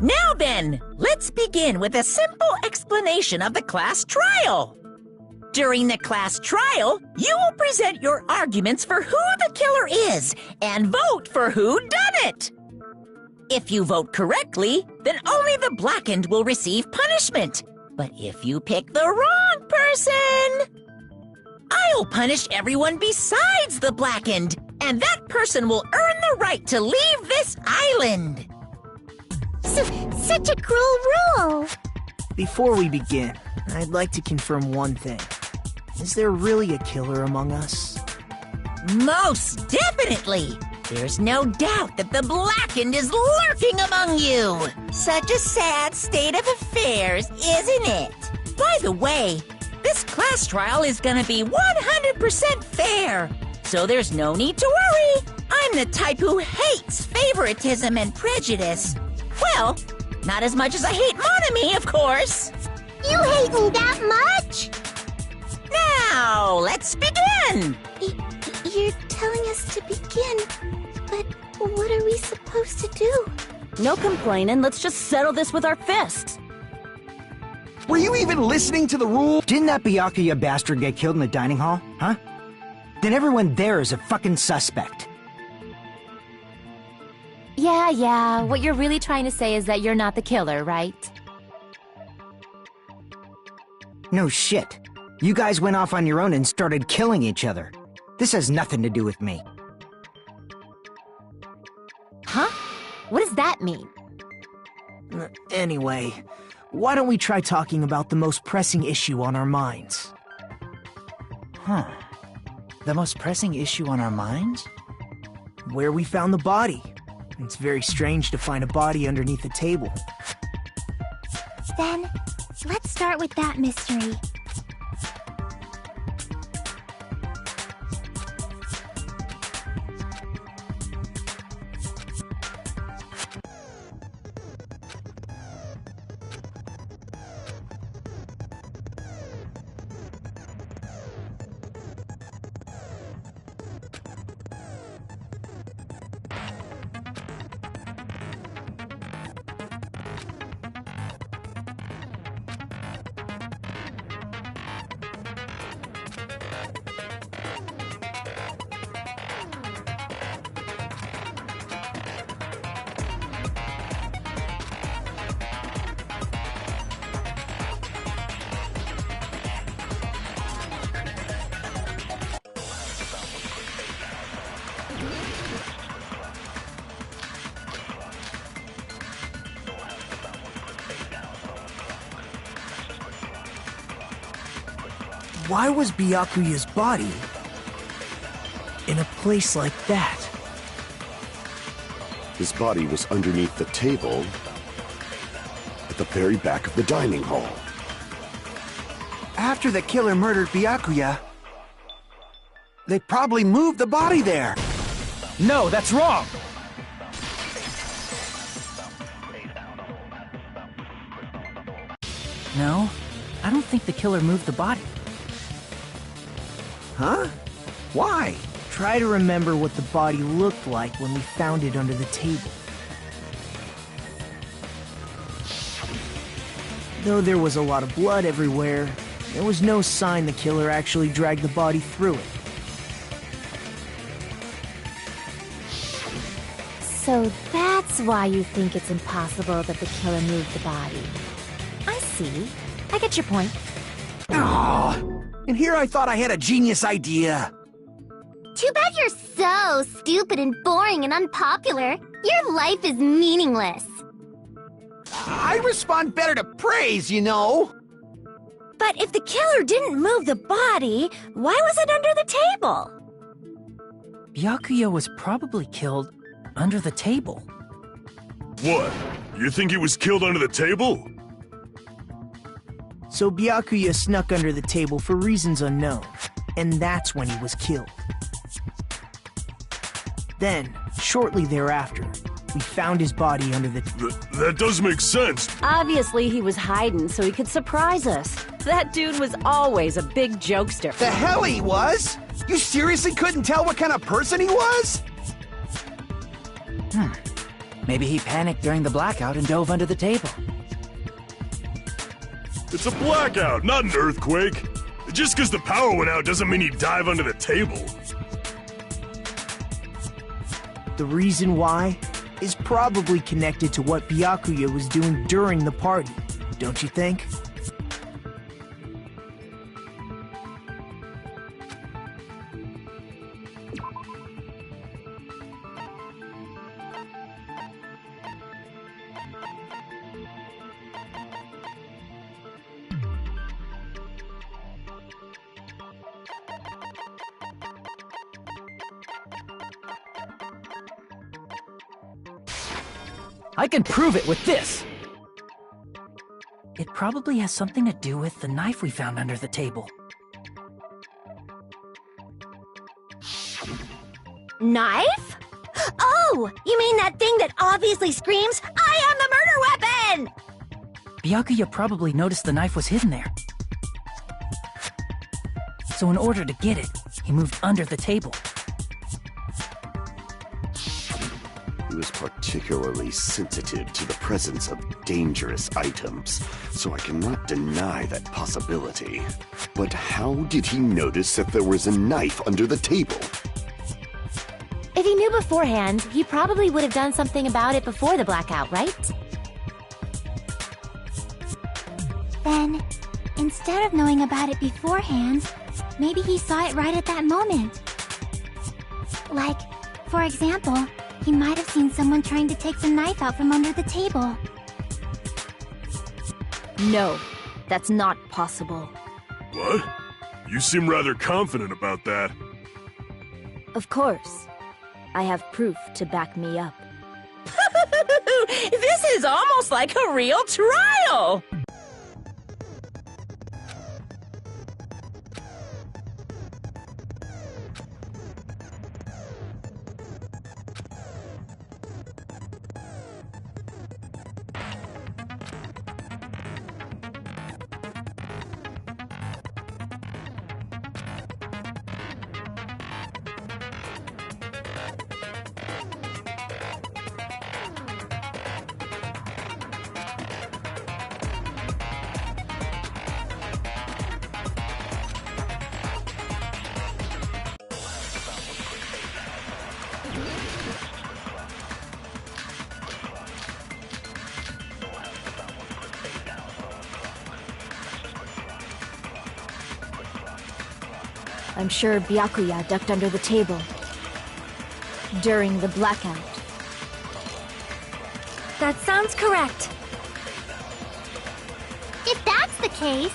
Now then, let's begin with a simple explanation of the class trial. During the class trial, you will present your arguments for who the killer is and vote for who done it. If you vote correctly, then only the blackened will receive punishment. But if you pick the wrong person, I'll punish everyone besides the blackened, and that person will earn the right to leave this island. Such a cruel rule! Before we begin, I'd like to confirm one thing. Is there really a killer among us? Most definitely! There's no doubt that the blackened is lurking among you! Such a sad state of affairs, isn't it? By the way, this class trial is gonna be 100% fair, so there's no need to worry. I'm the type who hates favoritism and prejudice. Well, not as much as I hate Monami, of course. You hate me that much? Now, let's begin! You're telling us to begin, but what are we supposed to do? No complaining, let's just settle this with our fists. Were you even listening to the rule? Didn't that Byakuya bastard get killed in the dining hall, huh? Then everyone there is a fucking suspect. Yeah, what you're really trying to say is that you're not the killer, right? No shit. You guys went off on your own and started killing each other. This has nothing to do with me. Huh? What does that mean? Anyway, why don't we try talking about the most pressing issue on our minds? Huh. The most pressing issue on our minds? Where we found the body. It's very strange to find a body underneath a table. Then, let's start with that mystery. Why was Byakuya's body in a place like that? His body was underneath the table at the very back of the dining hall. After the killer murdered Byakuya, they probably moved the body there. No, that's wrong! No, I don't think the killer moved the body. Huh? Why? Try to remember what the body looked like when we found it under the table. Though there was a lot of blood everywhere, there was no sign the killer actually dragged the body through it. So that's why you think it's impossible that the killer moved the body. I see. I get your point. Oh, and here I thought I had a genius idea. Too bad you're so stupid and boring and unpopular. Your life is meaningless. I respond better to praise, you know. But if the killer didn't move the body, why was it under the table? Byakuya was probably killed under the table. What? You think he was killed under the table? So Byakuya snuck under the table for reasons unknown, and that's when he was killed. Then, shortly thereafter, we found his body under the... That does make sense. Obviously he was hiding so he could surprise us. That dude was always a big jokester. The hell he was? You seriously couldn't tell what kind of person he was? Maybe he panicked during the blackout and dove under the table. It's a blackout, not an earthquake. Just because the power went out doesn't mean he'd dive under the table. The reason why is probably connected to what Byakuya was doing during the party, don't you think? I can prove it with this! It probably has something to do with the knife we found under the table. Knife? Oh, you mean that thing that obviously screams, "I am the murder weapon!" Byakuya probably noticed the knife was hidden there. So in order to get it, he moved under the table. He was particularly sensitive to the presence of dangerous items, so I cannot deny that possibility. But how did he notice that there was a knife under the table? If he knew beforehand, he probably would have done something about it before the blackout, right? Then, instead of knowing about it beforehand, maybe he saw it right at that moment. Like, for example, he might have seen someone trying to take the knife out from under the table. No, that's not possible. What? You seem rather confident about that. Of course. I have proof to back me up. This is almost like a real trial! I'm sure Byakuya ducked under the table during the blackout. That sounds correct. If that's the case...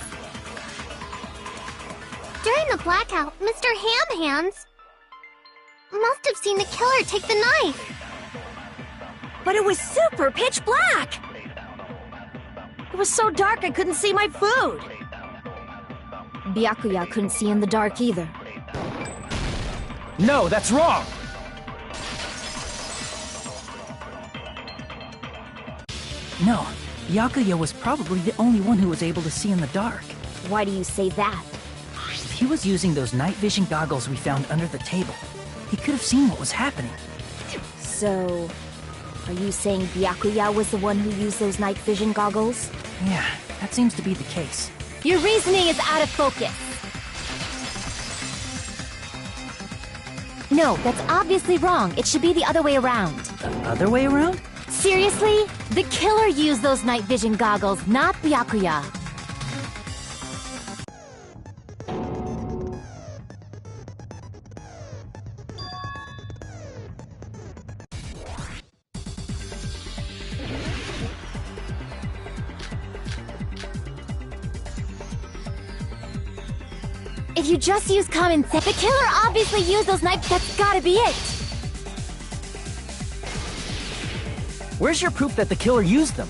During the blackout, Mr. Ham Hands must have seen the killer take the knife. But it was super pitch black! It was so dark I couldn't see my food! Byakuya couldn't see in the dark either. No, that's wrong! No, Byakuya was probably the only one who was able to see in the dark. Why do you say that? If he was using those night vision goggles we found under the table, he could have seen what was happening. So, are you saying Byakuya was the one who used those night vision goggles? Yeah, that seems to be the case. Your reasoning is out of focus. No, that's obviously wrong. It should be the other way around. The other way around? Seriously? The killer used those night vision goggles, not Byakuya. If you just use common sense, the killer obviously used those knives. That's gotta be it. Where's your proof that the killer used them?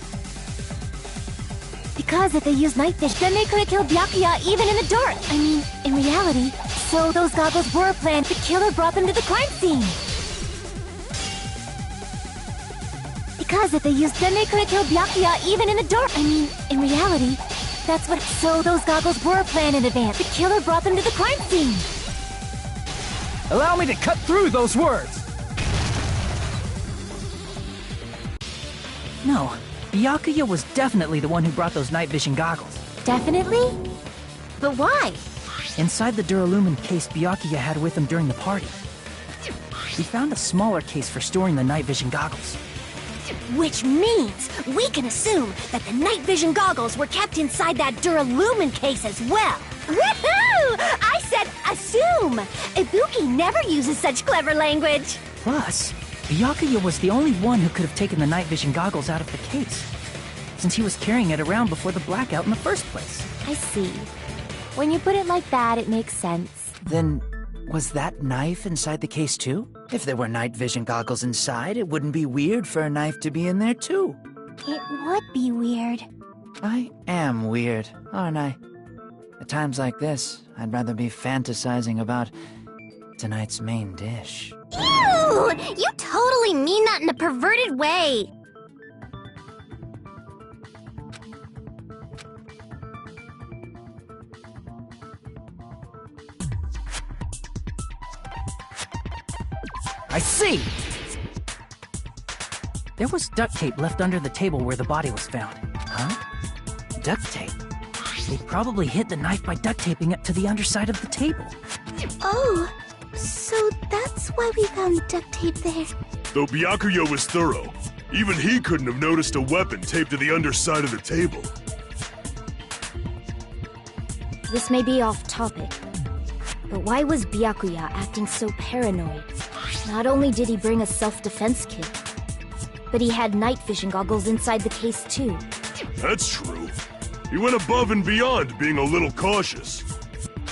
Because if they used night vision, then they could have killed Byakuya even in the dark. I mean, in reality, so those goggles were planned. The killer brought them to the crime scene. Because if they used, then they could have killed Byakuya even in the dark. I mean, in reality, that's what. So those goggles were planned in advance. The killer brought them to the crime scene. Allow me to cut through those words! No, Byakuya was definitely the one who brought those night vision goggles. Definitely? But why? Inside the Duralumin case Byakuya had with him during the party, we found a smaller case for storing the night vision goggles. Which means we can assume that the night vision goggles were kept inside that Duralumin case as well. Woohoo! I said assume! Ibuki never uses such clever language. Plus, Byakuya was the only one who could have taken the night vision goggles out of the case, since he was carrying it around before the blackout in the first place. I see. When you put it like that, it makes sense. Then, was that knife inside the case too? If there were night vision goggles inside, it wouldn't be weird for a knife to be in there too. It would be weird. I am weird, aren't I? At times like this, I'd rather be fantasizing about tonight's main dish. Ew! You totally mean that in a perverted way. I see! There was duct tape left under the table where the body was found. Huh? Duct tape? They probably hid the knife by duct taping it to the underside of the table. Oh, so that's why we found duct tape there. Though Byakuya was thorough, even he couldn't have noticed a weapon taped to the underside of the table. This may be off topic, but why was Byakuya acting so paranoid? Not only did he bring a self-defense kit, but he had night vision goggles inside the case too. That's true. He went above and beyond being a little cautious.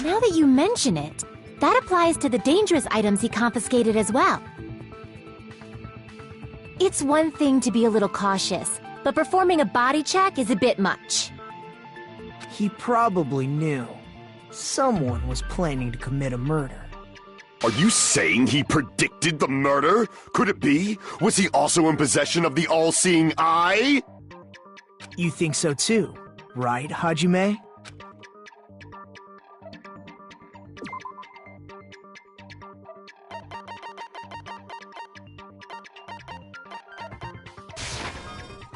Now that you mention it, that applies to the dangerous items he confiscated as well. It's one thing to be a little cautious, but performing a body check is a bit much. He probably knew. Someone was planning to commit a murder. Are you saying he predicted the murder? Could it be? Was he also in possession of the all-seeing eye? You think so too, right, Hajime?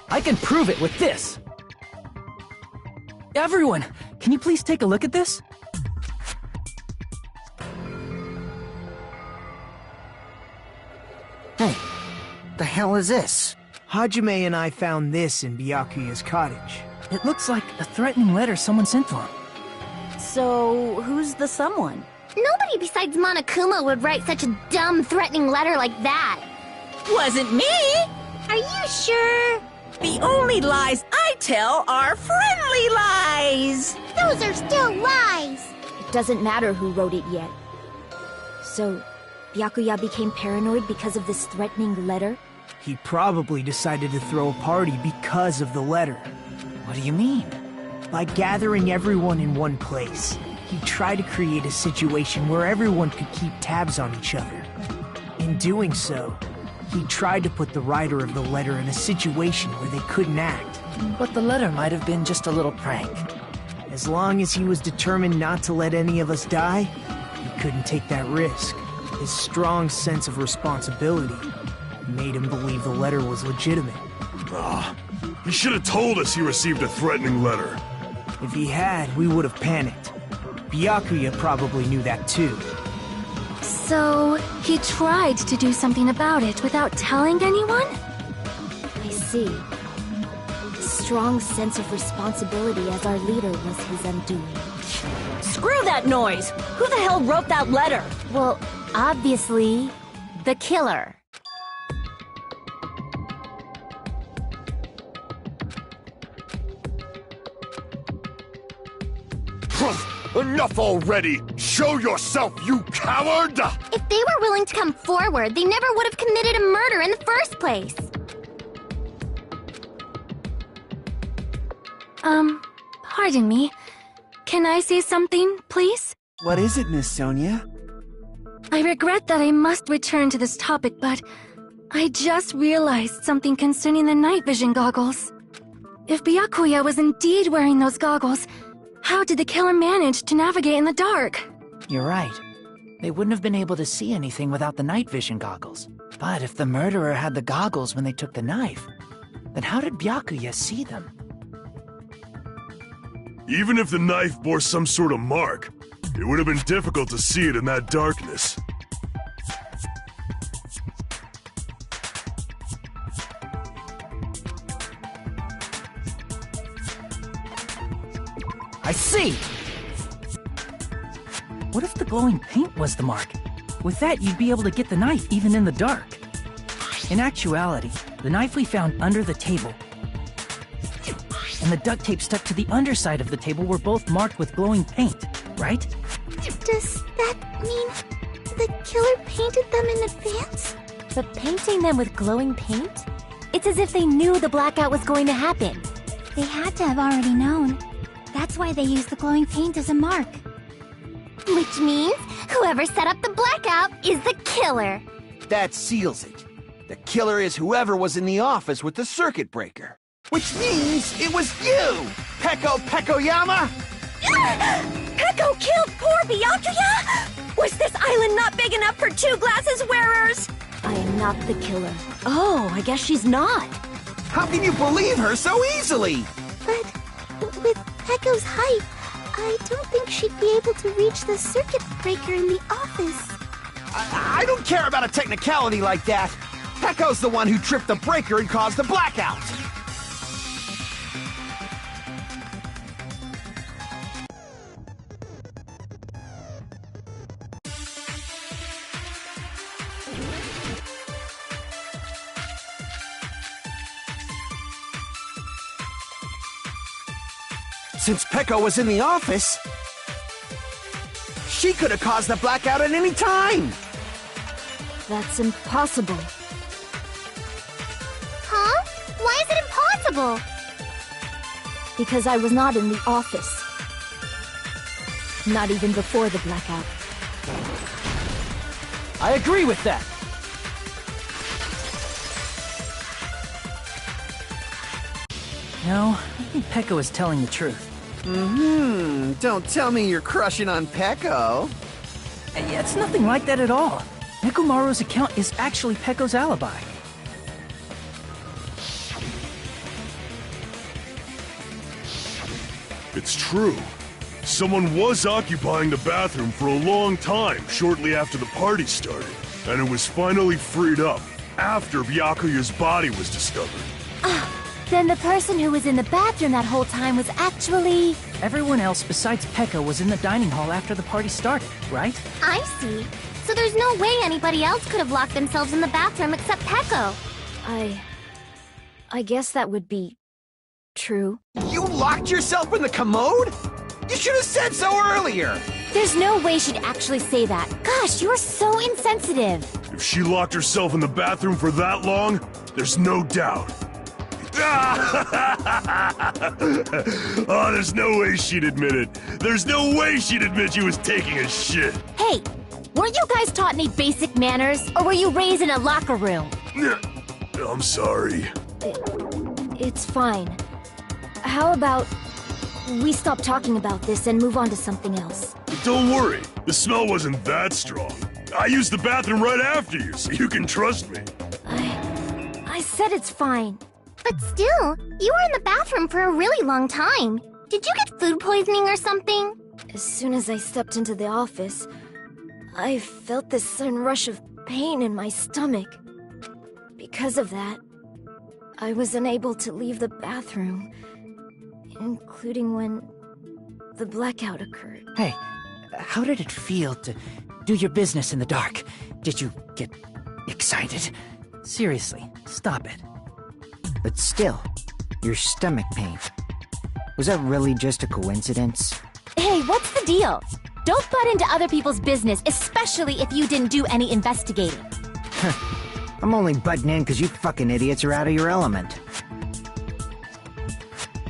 I can prove it with this! Everyone, can you please take a look at this? Hey, the hell is this? Hajime and I found this in Byakuya's cottage. It looks like a threatening letter someone sent to him. So, who's the someone? Nobody besides Monokuma would write such a dumb, threatening letter like that. Wasn't me! Are you sure? The only lies I tell are friendly lies! Those are still lies. It doesn't matter who wrote it yet. So, Byakuya became paranoid because of this threatening letter? He probably decided to throw a party because of the letter. What do you mean? By gathering everyone in one place, he tried to create a situation where everyone could keep tabs on each other. In doing so, he tried to put the writer of the letter in a situation where they couldn't act. But the letter might have been just a little prank. As long as he was determined not to let any of us die, he couldn't take that risk. His strong sense of responsibility made him believe the letter was legitimate. He should have told us he received a threatening letter. If he had, we would have panicked. Byakuya probably knew that too. So, he tried to do something about it without telling anyone? I see. A strong sense of responsibility as our leader was his undoing. Screw that noise! Who the hell wrote that letter? Well, obviously, the killer. Enough already! Show yourself, you coward! If they were willing to come forward, they never would have committed a murder in the first place. Pardon me. Can I say something, please? What is it, Miss Sonia? I regret that I must return to this topic, but I just realized something concerning the night vision goggles. If Byakuya was indeed wearing those goggles, how did the killer manage to navigate in the dark? You're right. They wouldn't have been able to see anything without the night vision goggles. But if the murderer had the goggles when they took the knife, Then how did Byakuya see them? Even if the knife bore some sort of mark, it would have been difficult to see it in that darkness. I see! What if the glowing paint was the mark? With that, you'd be able to get the knife even in the dark. In actuality, the knife we found under the table and the duct tape stuck to the underside of the table were both marked with glowing paint, right? Does that mean the killer painted them in advance? But painting them with glowing paint? It's as if they knew the blackout was going to happen. They had to have already known. That's why they used the glowing paint as a mark. Which means whoever set up the blackout is the killer. That seals it. The killer is whoever was in the office with the circuit breaker. Which means it was you, Peko Pekoyama! Peko killed poor Byakuya? Was this island not big enough for 2 glasses wearers? I am not the killer. Oh, I guess she's not. How can you believe her so easily? But with Peko's height, I don't think she'd be able to reach the circuit breaker in the office. I don't care about a technicality like that. Peko's the one who tripped the breaker and caused the blackout. Since Peko was in the office, she could have caused the blackout at any time. That's impossible. Huh? Why is it impossible? Because I was not in the office. Not even before the blackout. I agree with that. No, I think Peko is telling the truth. Don't tell me you're crushing on Peko. Yeah, it's nothing like that at all. Nekomaru's account is actually Peko's alibi. It's true. Someone was occupying the bathroom for a long time shortly after the party started, and it was finally freed up after Byakuya's body was discovered. Then the person who was in the bathroom that whole time was actually... Everyone else besides Peko was in the dining hall after the party started, right? I see. So there's no way anybody else could have locked themselves in the bathroom except Peko. I guess that would be... true. You locked yourself in the commode? You should have said so earlier! There's no way she'd actually say that. Gosh, you're so insensitive. If she locked herself in the bathroom for that long, there's no doubt. Oh, there's no way she'd admit it. There's no way she'd admit she was taking a shit. Hey, weren't you guys taught any basic manners? Or were you raised in a locker room? I'm sorry. It's fine. How about we stop talking about this and move on to something else? Don't worry, the smell wasn't that strong. I used the bathroom right after you, so you can trust me. I said it's fine. But still, you were in the bathroom for a really long time. Did you get food poisoning or something? As soon as I stepped into the office, I felt this sudden rush of pain in my stomach. Because of that, I was unable to leave the bathroom, including when the blackout occurred. Hey, how did it feel to do your business in the dark? Did you get excited? Seriously, stop it. But still, your stomach pain. Was that really just a coincidence? Hey, what's the deal? Don't butt into other people's business, especially if you didn't do any investigating. I'm only butting in because you fucking idiots are out of your element.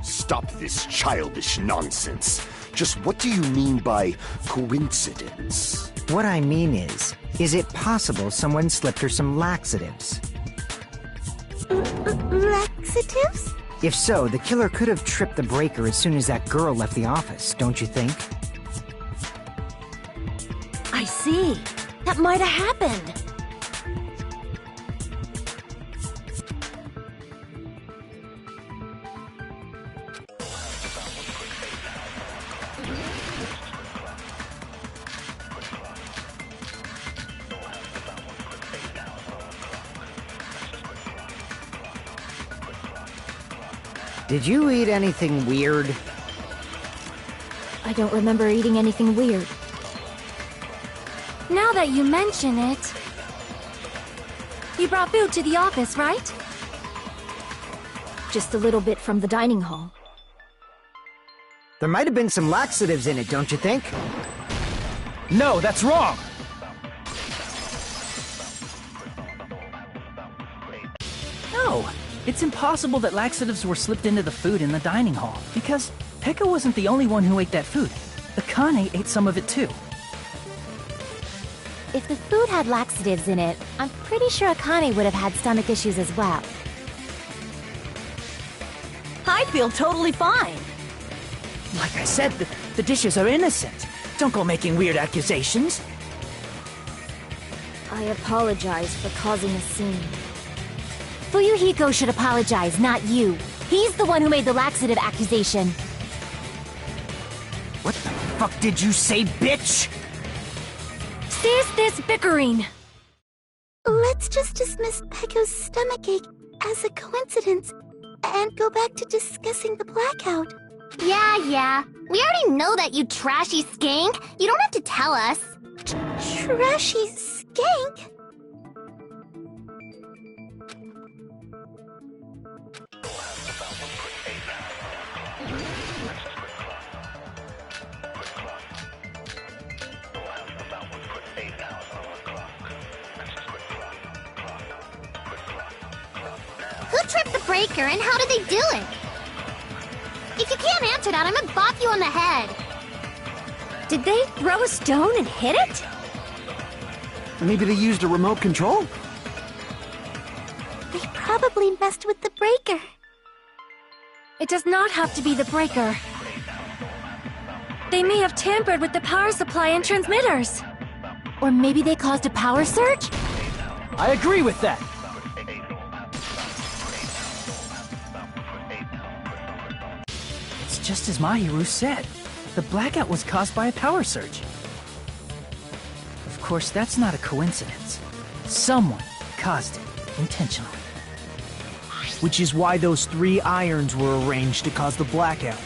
Stop this childish nonsense. Just what do you mean by coincidence? What I mean is it possible someone slipped her some laxatives? Laxatives? If so, the killer could have tripped the breaker as soon as that girl left the office, don't you think? I see. That might have happened. Did you eat anything weird? I don't remember eating anything weird. Now that you mention it... You brought food to the office, right? Just a little bit from the dining hall. There might have been some laxatives in it, don't you think? No, that's wrong! No, it's impossible that laxatives were slipped into the food in the dining hall, because Pekka wasn't the only one who ate that food. Akane ate some of it too. If the food had laxatives in it, I'm pretty sure Akane would have had stomach issues as well. I feel totally fine. Like I said, the dishes are innocent. Don't go making weird accusations. I apologize for causing a scene. Fuyuhiko should apologize, not you. He's the one who made the laxative accusation. What the fuck did you say, bitch? Cease this bickering! Let's just dismiss Pekko's stomachache as a coincidence and go back to discussing the blackout. Yeah. We already know that, you trashy skank. You don't have to tell us. Trashy skank? Who tripped the breaker and how did they do it? If you can't answer that, I'm gonna bop you on the head. Did they throw a stone and hit it? Maybe they used a remote control? They probably messed with the breaker. It does not have to be the breaker. They may have tampered with the power supply and transmitters. Or maybe they caused a power surge? I agree with that. It's just as Mahiru said. The blackout was caused by a power surge. Of course, that's not a coincidence. Someone caused it intentionally. Which is why those 3 irons were arranged to cause the blackout.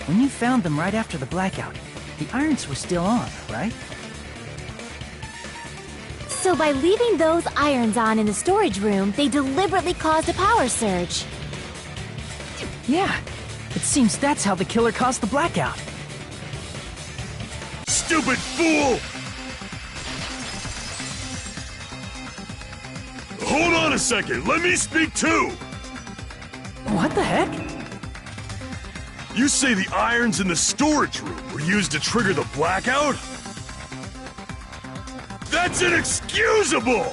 When you found them right after the blackout, the irons were still on, right? So by leaving those irons on in the storage room, they deliberately caused a power surge. Yeah, it seems that's how the killer caused the blackout. Stupid fool! Hold on a second, let me speak too! What the heck? You say the irons in the storage room were used to trigger the blackout? That's inexcusable!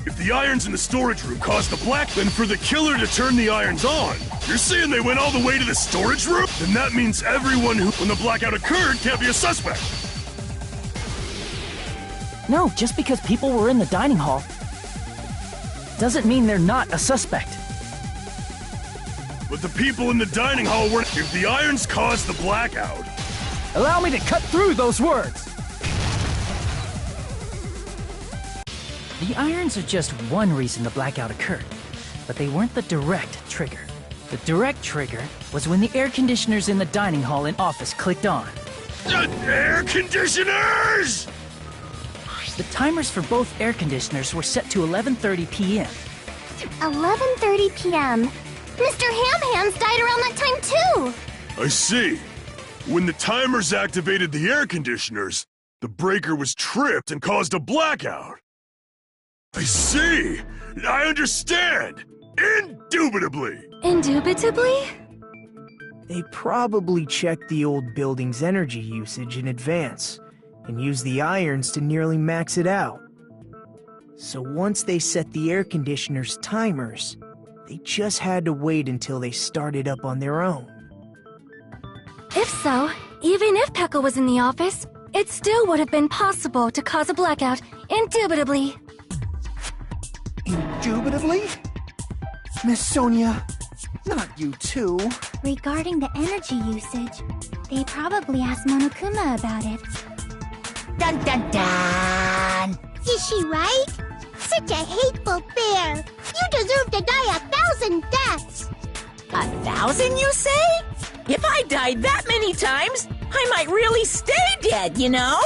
If the irons in the storage room caused the black, then for the killer to turn the irons on, you're saying they went all the way to the storage room? Then that means everyone who, when the blackout occurred, can't be a suspect. No, just because people were in the dining hall doesn't mean they're not a suspect. But the people in the dining hall weren't. If the irons caused the blackout... Allow me to cut through those words! The irons are just one reason the blackout occurred, but they weren't the direct trigger. The direct trigger was when the air conditioners in the dining hall and office clicked on. Air conditioners! The timers for both air conditioners were set to 11:30 p.m. 11:30 p.m. Mr. Ham-Hands died around that time too! I see. When the timers activated the air conditioners, the breaker was tripped and caused a blackout. I see! I understand! Indubitably! Indubitably? They probably checked the old building's energy usage in advance and used the irons to nearly max it out. So once they set the air conditioner's timers, they just had to wait until they started up on their own. If so, even if Pekka was in the office, it still would have been possible to cause a blackout, indubitably. Indubitably? Miss Sonia, not you too. Regarding the energy usage, they probably asked Monokuma about it. Dun dun dun! Is she right? Such a hateful bear. You deserve to die 1,000 deaths. 1,000, you say? If I died that many times, I might really stay dead, you know?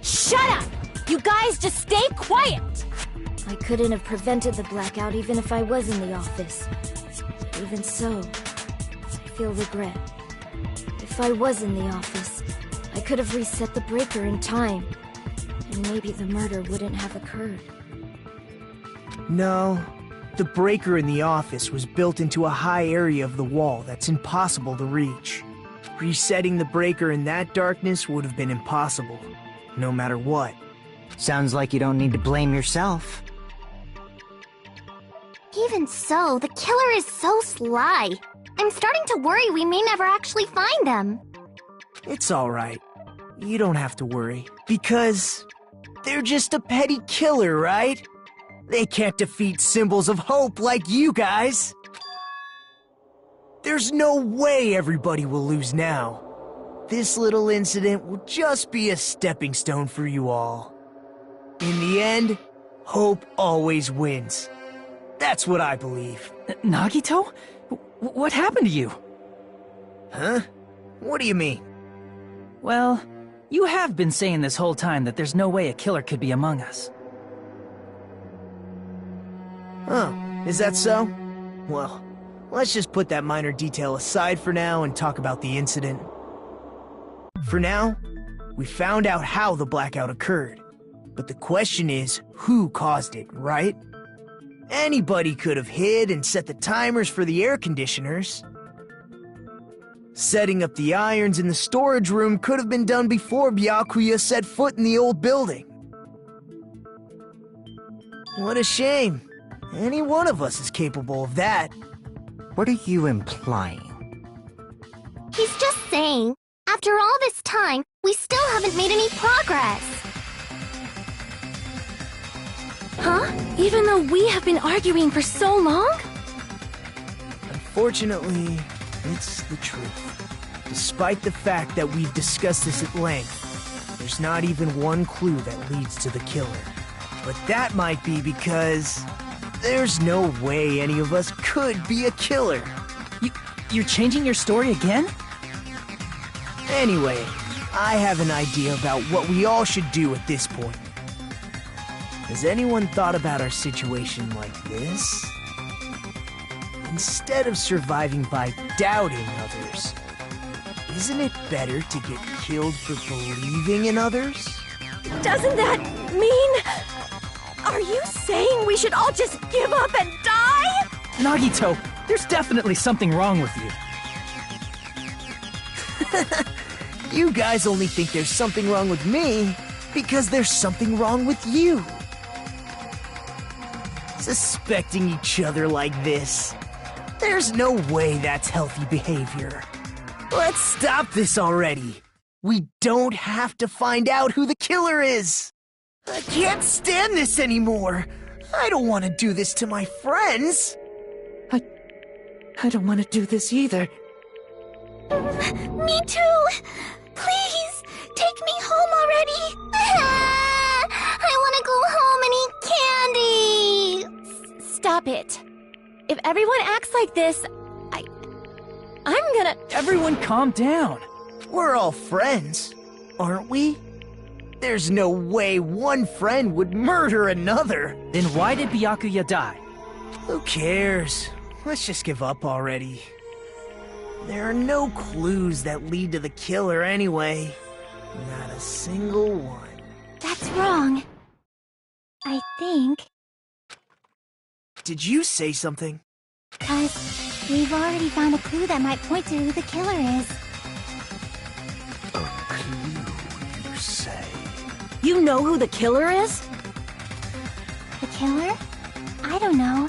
Shut up! You guys just stay quiet! I couldn't have prevented the blackout even if I was in the office. Even so, I feel regret. If I was in the office, I could have reset the breaker in time, and maybe the murder wouldn't have occurred. No, the breaker in the office was built into a high area of the wall that's impossible to reach. Resetting the breaker in that darkness would have been impossible, no matter what. Sounds like you don't need to blame yourself. Even so, the killer is so sly. I'm starting to worry we may never actually find them. It's alright. You don't have to worry, because they're just a petty killer, right? They can't defeat symbols of hope like you guys. There's no way everybody will lose now. This little incident will just be a stepping stone for you all. In the end, hope always wins. That's what I believe. Nagito? What happened to you? Huh? What do you mean? Well, you have been saying this whole time that there's no way a killer could be among us. Oh, is that so? Well, let's just put that minor detail aside for now and talk about the incident. For now, we found out how the blackout occurred. But the question is, who caused it, right? Anybody could have hid and set the timers for the air conditioners. Setting up the irons in the storage room could have been done before Byakuya set foot in the old building. What a shame. Any one of us is capable of that. What are you implying? He's just saying, after all this time, we still haven't made any progress. Huh? Even though we have been arguing for so long? Unfortunately, it's the truth. Despite the fact that we've discussed this at length, there's not even one clue that leads to the killer. But that might be because there's no way any of us could be a killer. You're changing your story again? Anyway, I have an idea about what we all should do at this point. Has anyone thought about our situation like this? Instead of surviving by doubting others, isn't it better to get killed for believing in others? Doesn't that mean... Are you saying we should all just give up and die? Nagito, there's definitely something wrong with you. You guys only think there's something wrong with me because there's something wrong with you. Suspecting each other like this. There's no way that's healthy behavior. Let's stop this already. We don't have to find out who the killer is. I can't stand this anymore. I don't want to do this to my friends. I don't want to do this either. Me too! Please, take me home already! I want to go home and eat candy! Stop it. If everyone acts like this, I'm gonna... Everyone calm down. We're all friends, aren't we? There's no way one friend would murder another. Then why did Byakuya die? Who cares? Let's just give up already. There are no clues that lead to the killer anyway. Not a single one. That's wrong. I think. Did you say something? 'Cause we've already found a clue that might point to who the killer is. A clue, you say? You know who the killer is? The killer? I don't know.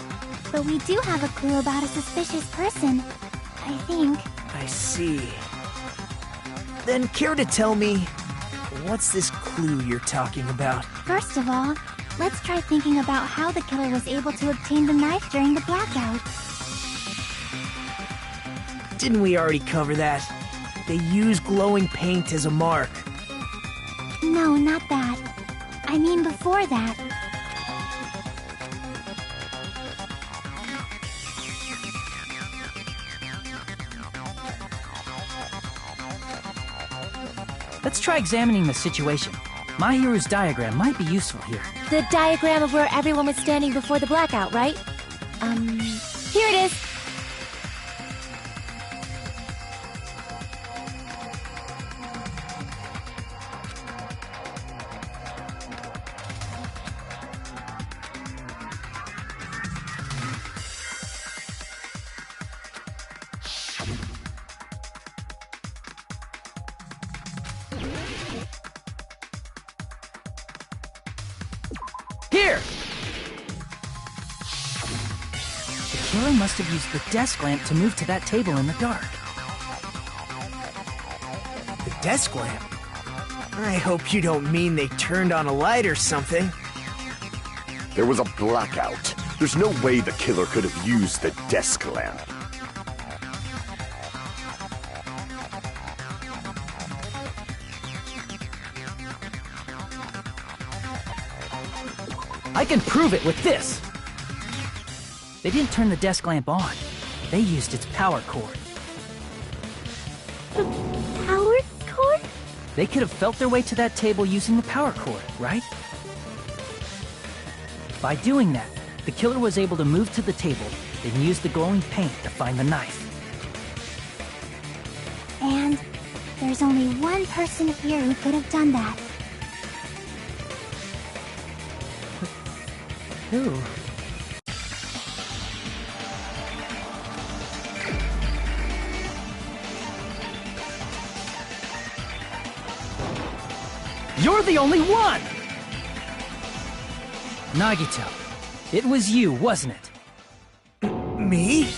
But we do have a clue about a suspicious person. I think. I see. Then care to tell me, what's this clue you're talking about? First of all, let's try thinking about how the killer was able to obtain the knife during the blackout. Didn't we already cover that? They use glowing paint as a mark. No, not that. I mean before that. Let's try examining the situation. Mahiru's diagram might be useful here. The diagram of where everyone was standing before the blackout, right? Here it is. Here! The killer must have used the desk lamp to move to that table in the dark. The desk lamp? I hope you don't mean they turned on a light or something. There was a blackout. There's no way the killer could have used the desk lamp. I can prove it with this! They didn't turn the desk lamp on. They used its power cord. Power cord? They could have felt their way to that table using the power cord, right? By doing that, the killer was able to move to the table, then use the glowing paint to find the knife. And there's only one person here who could have done that. Who? You're the only one! Nagito, it was you, wasn't it? Me?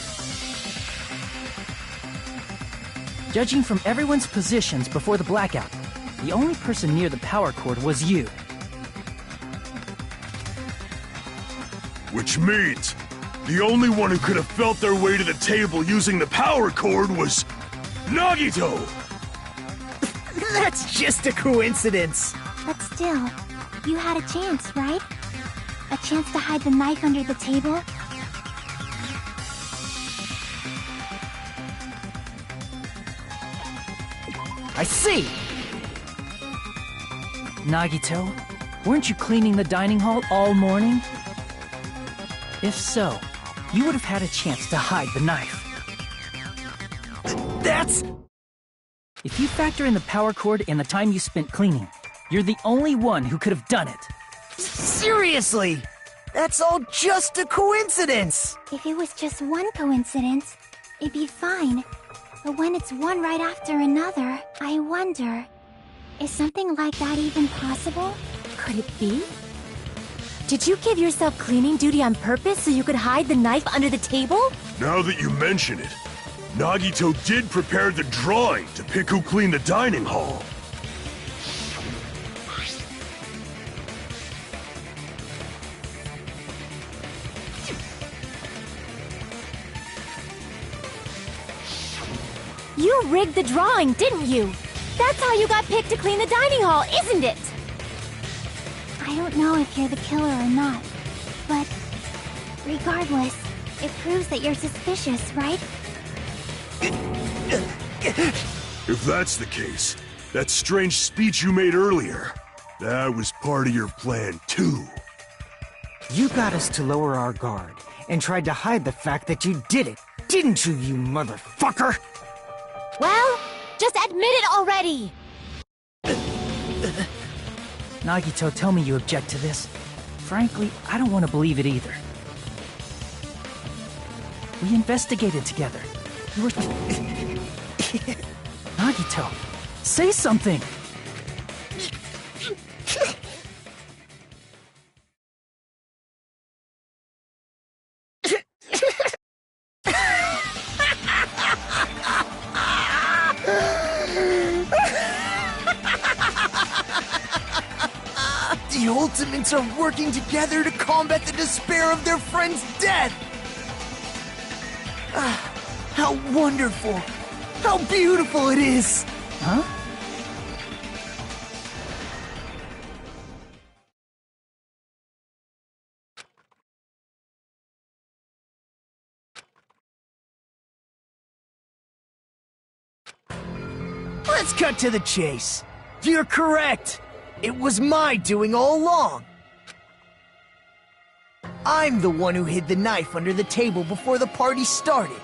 Judging from everyone's positions before the blackout, the only person near the power cord was you. Which means the only one who could have felt their way to the table using the power cord was Nagito! That's just a coincidence. But still, you had a chance, right? A chance to hide the knife under the table? I see! Nagito, weren't you cleaning the dining hall all morning? If so, you would have had a chance to hide the knife. That's... If you factor in the power cord and the time you spent cleaning, you're the only one who could have done it. Seriously! That's all just a coincidence! If it was just one coincidence, it'd be fine. But when it's one right after another, I wonder, is something like that even possible? Could it be? Did you give yourself cleaning duty on purpose so you could hide the knife under the table? Now that you mention it, Nagito did prepare the drawing to pick who cleaned the dining hall. You rigged the drawing, didn't you? That's how you got picked to clean the dining hall, isn't it? I don't know if you're the killer or not, but regardless, it proves that you're suspicious, right? If that's the case, that strange speech you made earlier, that was part of your plan too. You got us to lower our guard and tried to hide the fact that you did it, didn't you, you motherfucker? Well, just admit it already! Nagito, tell me you object to this. Frankly, I don't want to believe it either. We investigated together. You were... Nagito, say something! The Ultimates are working together to combat the despair of their friend's death! Ah, how wonderful! How beautiful it is! Huh? Let's cut to the chase. You're correct. It was my doing all along. I'm the one who hid the knife under the table before the party started.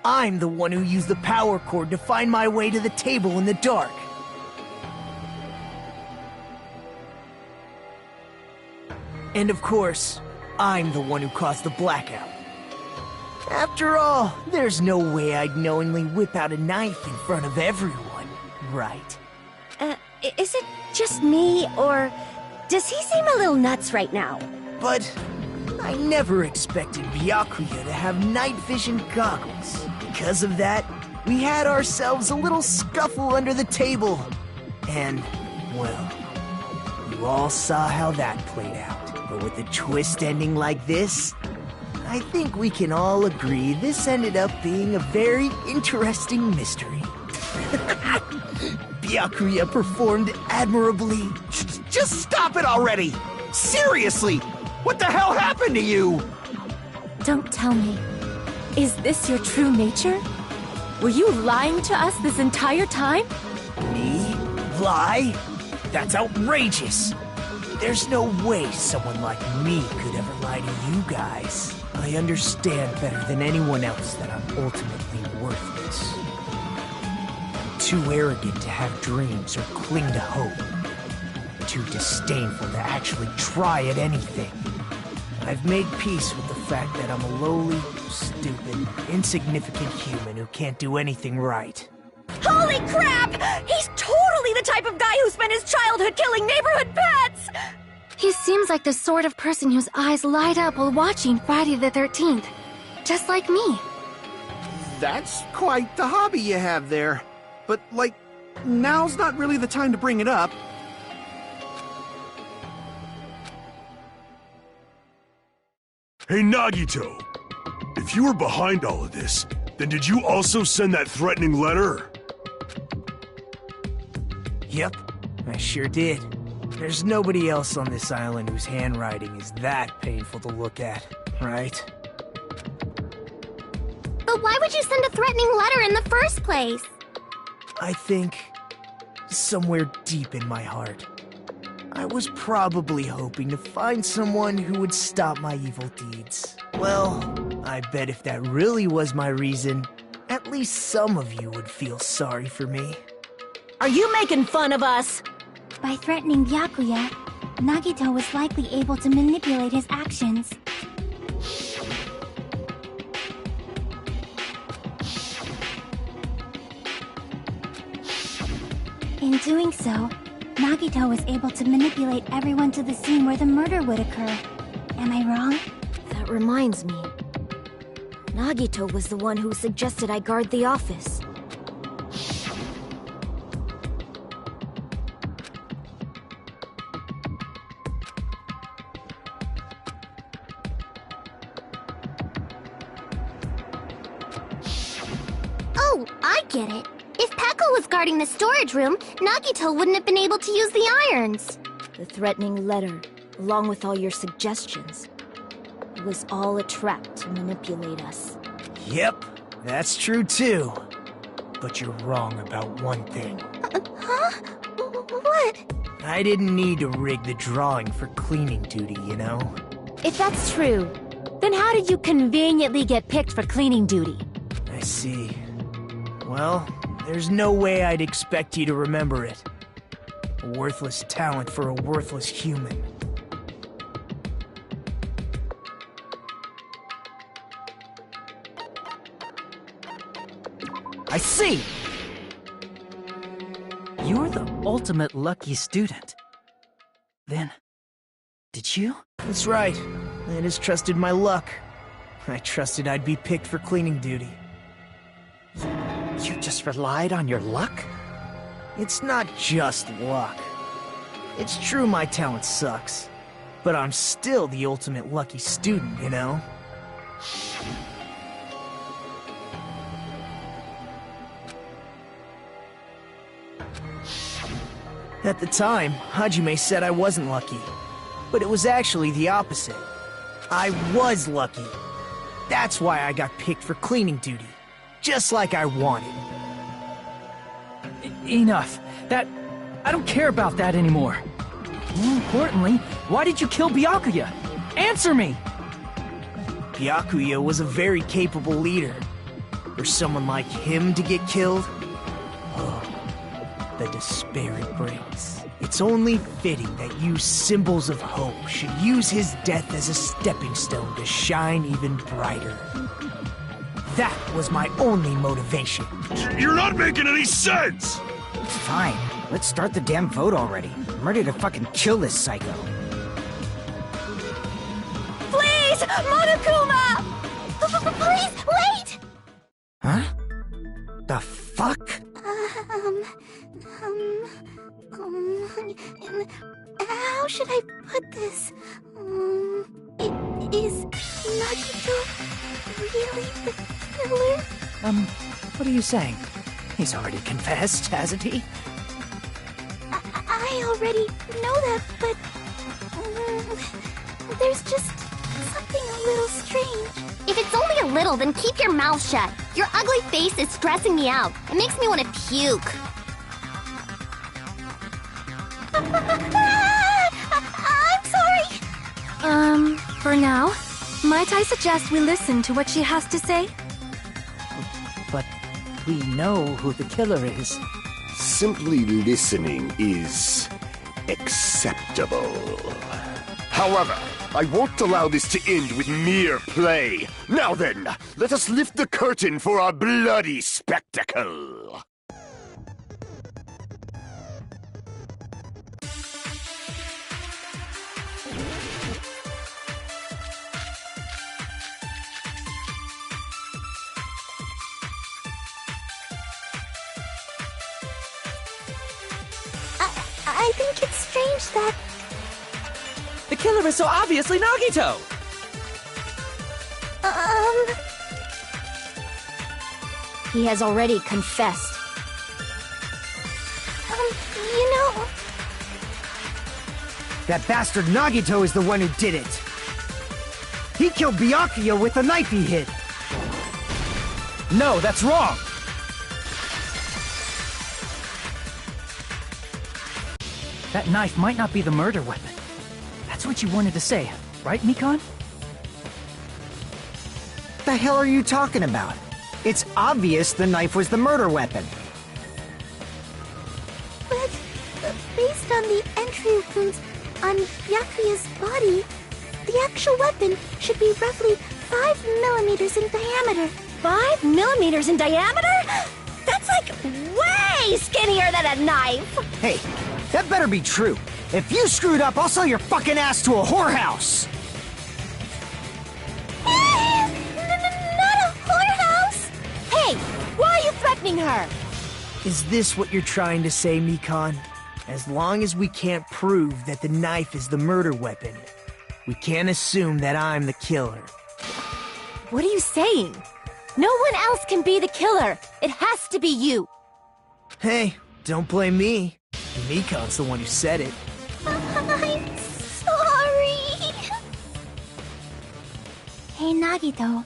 I'm the one who used the power cord to find my way to the table in the dark. And of course, I'm the one who caused the blackout. After all, there's no way I'd knowingly whip out a knife in front of everyone, right? Is it just me, or does he seem a little nuts right now? But I never expected Byakuya to have night vision goggles. Because of that, we had ourselves a little scuffle under the table. And, well, you all saw how that played out. But with a twist ending like this, I think we can all agree this ended up being a very interesting mystery. Byakuya performed admirably. Just stop it already! Seriously! What the hell happened to you? Don't tell me. Is this your true nature? Were you lying to us this entire time? Me? Lie? That's outrageous! There's no way someone like me could ever lie to you guys. I understand better than anyone else that I'm ultimately worthless. I'm too arrogant to have dreams or cling to hope. Too disdainful to actually try at anything. I've made peace with the fact that I'm a lowly, stupid, insignificant human who can't do anything right. Holy crap! He's totally the type of guy who spent his childhood killing neighborhood pets! He seems like the sort of person whose eyes light up while watching Friday the 13th. Just like me. That's quite the hobby you have there. But, like, now's not really the time to bring it up. Hey, Nagito! If you were behind all of this, then did you also send that threatening letter? Yep, I sure did. There's nobody else on this island whose handwriting is that painful to look at, right? But why would you send a threatening letter in the first place? I think, somewhere deep in my heart, I was probably hoping to find someone who would stop my evil deeds. Well, I bet if that really was my reason, at least some of you would feel sorry for me. Are you making fun of us? By threatening Byakuya, Nagito was likely able to manipulate his actions. In doing so, Nagito was able to manipulate everyone to the scene where the murder would occur. Am I wrong? That reminds me. Nagito was the one who suggested I guard the office. Oh, I get it. If Peko was guarding the storage room, Nagito wouldn't have been able to use the irons. The threatening letter, along with all your suggestions, it was all a trap to manipulate us. Yep, that's true too. But you're wrong about one thing. Huh? What? I didn't need to rig the drawing for cleaning duty, you know? If that's true, then how did you conveniently get picked for cleaning duty? I see. Well, there's no way I'd expect you to remember it. A worthless talent for a worthless human. I see! You're the ultimate lucky student. Then, did you? That's right. I just trusted my luck. I trusted I'd be picked for cleaning duty. You just relied on your luck? It's not just luck. It's true my talent sucks, but I'm still the ultimate lucky student, you know? At the time, Hajime said I wasn't lucky. But it was actually the opposite. I was lucky. That's why I got picked for cleaning duty. Just like I wanted. Enough. I don't care about that anymore. More importantly, why did you kill Byakuya? Answer me! Byakuya was a very capable leader. For someone like him to get killed? Oh, the despair it brings. It's only fitting that you symbols of hope should use his death as a stepping stone to shine even brighter. That was my only motivation. You're not making any sense! It's fine. Let's start the damn vote already. I'm ready to fucking kill this psycho. Please, Monokuma! Please, wait! Huh? The fuck? How should I put this? Is Nagito really the killer? What are you saying? He's already confessed, hasn't he? I already know that, but there's just something a little strange. If it's only a little, then keep your mouth shut. Your ugly face is stressing me out. It makes me want to puke. I'm sorry. For now, might I suggest we listen to what she has to say? But we know who the killer is. Simply listening is acceptable. However, I won't allow this to end with mere play. Now then, let us lift the curtain for our bloody spectacle. I think it's strange that... The killer is so obviously Nagito! He has already confessed. You know... That bastard Nagito is the one who did it! He killed Byakuya with the knife he hid! No, that's wrong! That knife might not be the murder weapon. That's what you wanted to say, right, Mikan? The hell are you talking about? It's obvious the knife was the murder weapon. But based on the entry wounds on Byakuya's body, the actual weapon should be roughly 5 millimeters in diameter. 5 millimeters in diameter? That's like way skinnier than a knife! Hey, that better be true. If you screwed up, I'll sell your fucking ass to a whorehouse! Not a whorehouse! Hey, why are you threatening her? Is this what you're trying to say, Mikan? As long as we can't prove that the knife is the murder weapon, we can't assume that I'm the killer. What are you saying? No one else can be the killer. It has to be you. Hey, don't blame me. Mikan's the one who said it. I'm sorry. Hey, Nagito.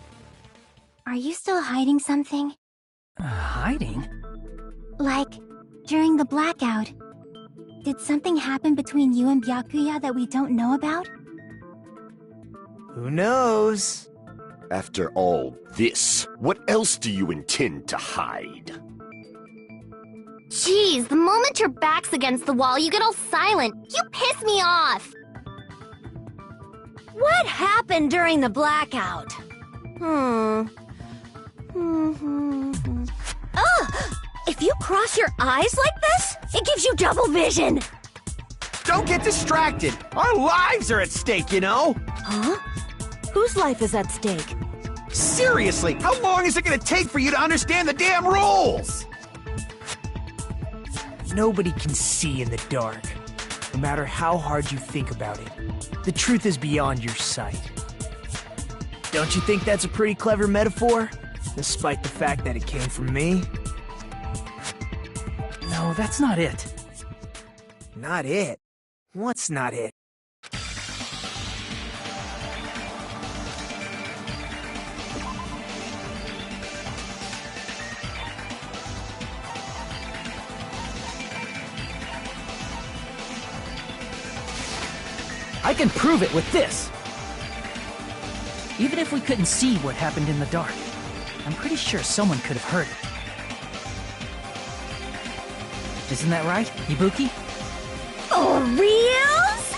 Are you still hiding something? Hiding? Like, during the blackout, did something happen between you and Byakuya that we don't know about? Who knows? After all this, what else do you intend to hide? Jeez, the moment your back's against the wall, you get all silent. You piss me off. What happened during the blackout? Oh, if you cross your eyes like this, it gives you double vision. Don't get distracted. Our lives are at stake, you know? Huh? Whose life is at stake? Seriously, how long is it gonna take for you to understand the damn rules? Nobody can see in the dark, no matter how hard you think about it. The truth is beyond your sight. Don't you think that's a pretty clever metaphor? Despite the fact that it came from me? No, that's not it. Not it? What's not it? I can prove it with this! Even if we couldn't see what happened in the dark, I'm pretty sure someone could have heard it. Isn't that right, Ibuki? For reals?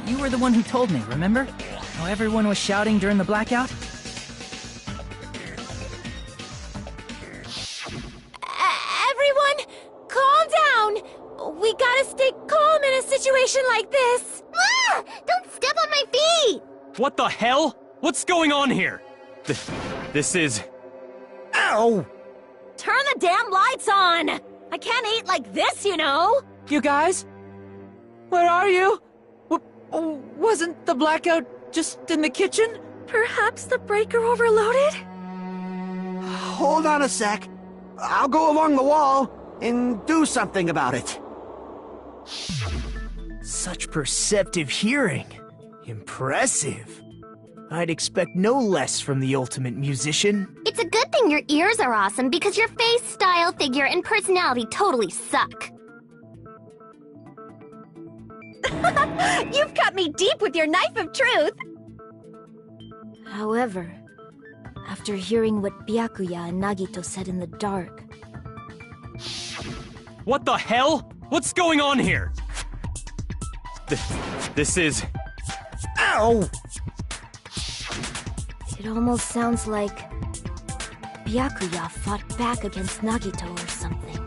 You were the one who told me, remember? How everyone was shouting during the blackout? Everyone, calm down! We gotta stay calm in a situation like this! Ah! Don't step on my feet! What the hell? What's going on here? This is... Ow! Turn the damn lights on! I can't eat like this, you know! You guys? Where are you? Wasn't the blackout just in the kitchen? Perhaps the breaker overloaded? Hold on a sec. I'll go along the wall and do something about it. Such perceptive hearing. Impressive. I'd expect no less from the ultimate musician. It's a good thing your ears are awesome because your face, style, figure, and personality totally suck. You've cut me deep with your knife of truth! However, after hearing what Byakuya and Nagito said in the dark... What the hell? What's going on here? This is... Ow! It almost sounds like... Byakuya fought back against Nagito or something.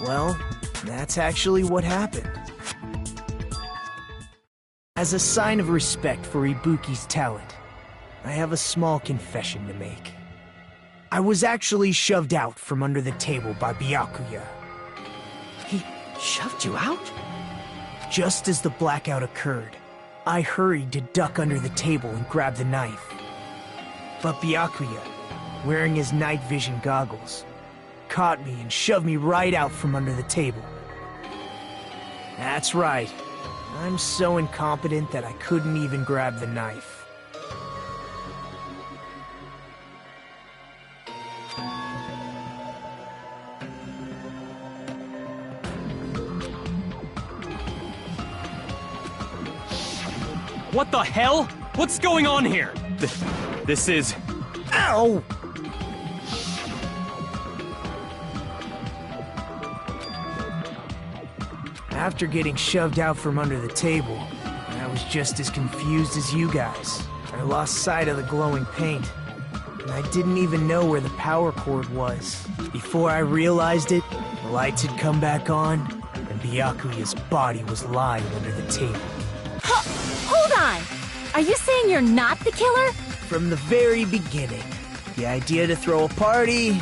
Well, that's actually what happened. As a sign of respect for Ibuki's talent, I have a small confession to make. I was actually shoved out from under the table by Byakuya. He shoved you out? Just as the blackout occurred, I hurried to duck under the table and grab the knife. But Byakuya, wearing his night vision goggles, caught me and shoved me right out from under the table. That's right. I'm so incompetent that I couldn't even grab the knife. What the hell? What's going on here? This is... Ow! After getting shoved out from under the table, I was just as confused as you guys. I lost sight of the glowing paint, and I didn't even know where the power cord was. Before I realized it, the lights had come back on, and Byakuya's body was lying under the table. Hold on! Are you saying you're not the killer? From the very beginning, the idea to throw a party,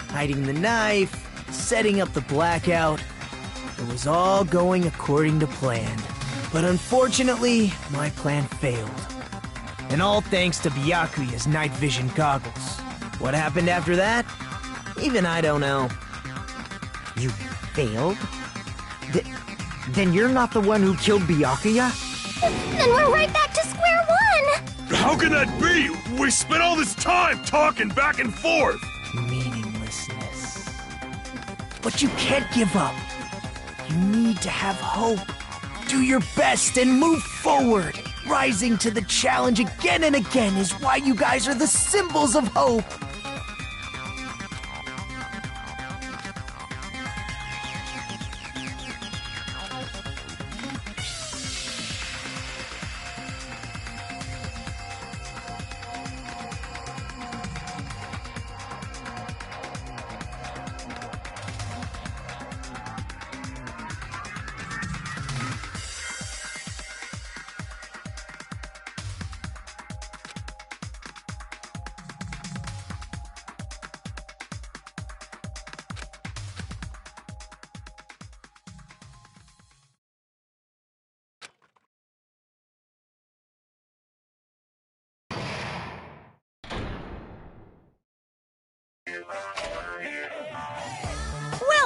hiding the knife, setting up the blackout, it was all going according to plan. But unfortunately, my plan failed. And all thanks to Byakuya's night vision goggles. What happened after that? Even I don't know. You failed? Then you're not the one who killed Byakuya? Then we're right back to square one! How can that be? We spent all this time talking back and forth! Meaninglessness. But you can't give up. You need to have hope. Do your best and move forward. Rising to the challenge again and again is why you guys are the symbols of hope.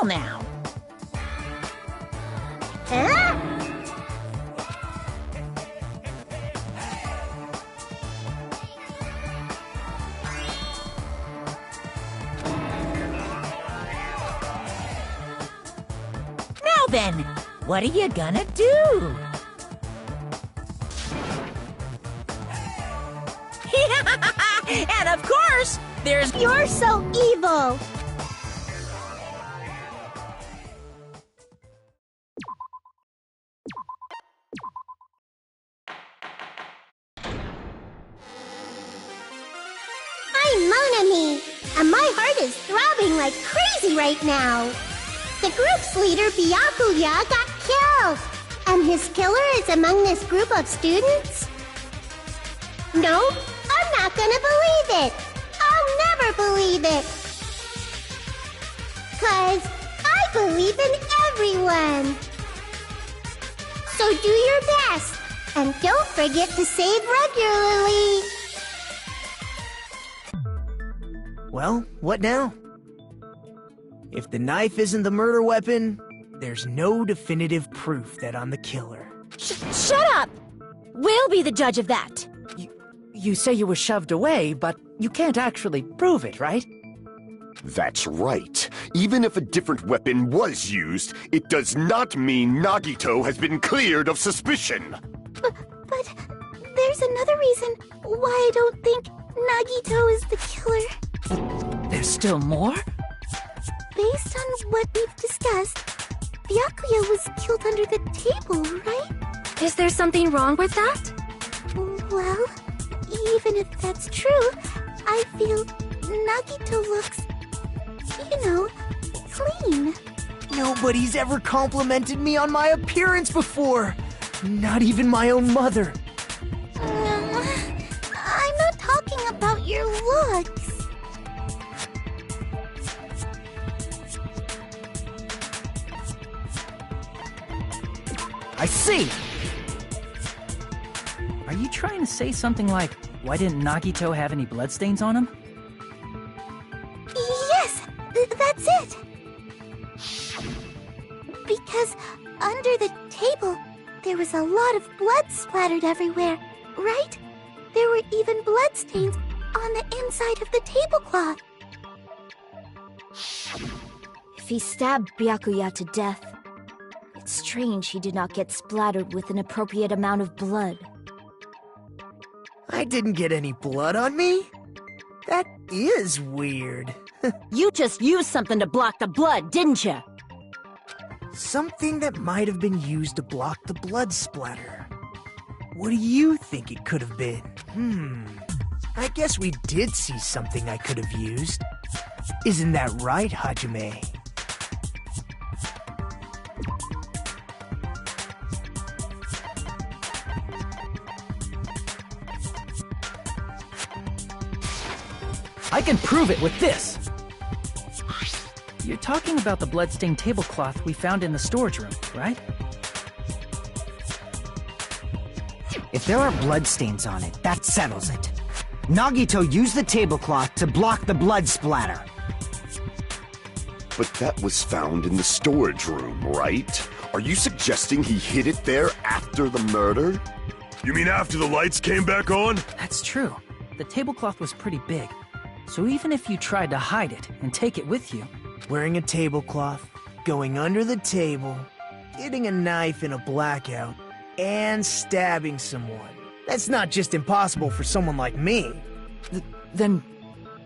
trial now. Huh? Now then, what are you gonna do? And of course, there's... You're so evil! I'm Mon Ami, and my heart is throbbing like crazy right now. The group's leader, Byakuya, got killed, and his killer is among this group of students? No, I'm not gonna believe it. I'll never believe it. 'Cause I believe in everyone. So do your best, and don't forget to save regularly. Well, what now? If the knife isn't the murder weapon, there's no definitive proof that I'm the killer. Shut up! We'll be the judge of that. You say you were shoved away, but you can't actually prove it, right? That's right. Even if a different weapon was used, it does not mean Nagito has been cleared of suspicion. But there's another reason why I don't think Nagito is the killer. There's still more? Based on what we've discussed, Byakuya was killed under the table, right? Is there something wrong with that? Well, even if that's true, I feel Nagito looks, clean. Nobody's ever complimented me on my appearance before. Not even my own mother. I'm not talking about your looks. I see! Are you trying to say something like, why didn't Nagito have any bloodstains on him? Yes, that's it. Because under the table, there was a lot of blood splattered everywhere, right? There were even bloodstains on the inside of the tablecloth. If he stabbed Byakuya to death, it's strange he did not get splattered with an appropriate amount of blood. I didn't get any blood on me? That is weird. You just used something to block the blood, didn't you? Something that might have been used to block the blood splatter. What do you think it could have been? I guess we did see something I could have used. Isn't that right, Hajime? I can prove it with this! You're talking about the bloodstained tablecloth we found in the storage room, right? If there are bloodstains on it, that settles it. Nagito used the tablecloth to block the blood splatter. But that was found in the storage room, right? Are you suggesting he hid it there after the murder? You mean after the lights came back on? That's true. The tablecloth was pretty big. So even if you tried to hide it and take it with you... Wearing a tablecloth, going under the table, getting a knife in a blackout, and stabbing someone. That's not just impossible for someone like me. Then,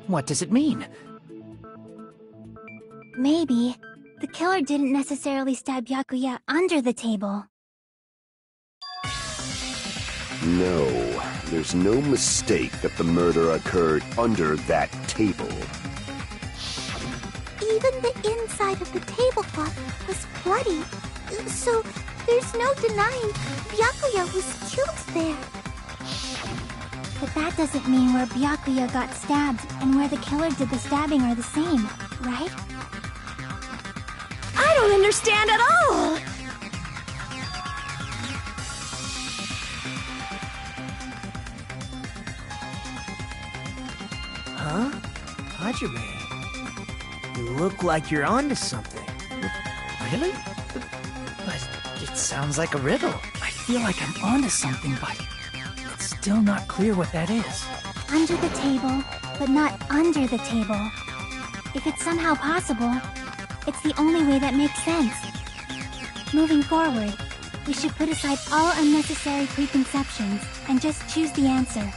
what does it mean? Maybe the killer didn't necessarily stab Byakuya under the table. No, there's no mistake that the murder occurred under that table. Even the inside of the tablecloth was bloody, so there's no denying Byakuya was killed there. But that doesn't mean where Byakuya got stabbed and where the killer did the stabbing are the same, right? I don't understand at all! Huh? Hajime, you look like you're onto something. Really? But it sounds like a riddle. I feel like I'm onto something, but it's still not clear what that is. Under the table, but not under the table. If it's somehow possible, it's the only way that makes sense. Moving forward, we should put aside all unnecessary preconceptions and just choose the answer.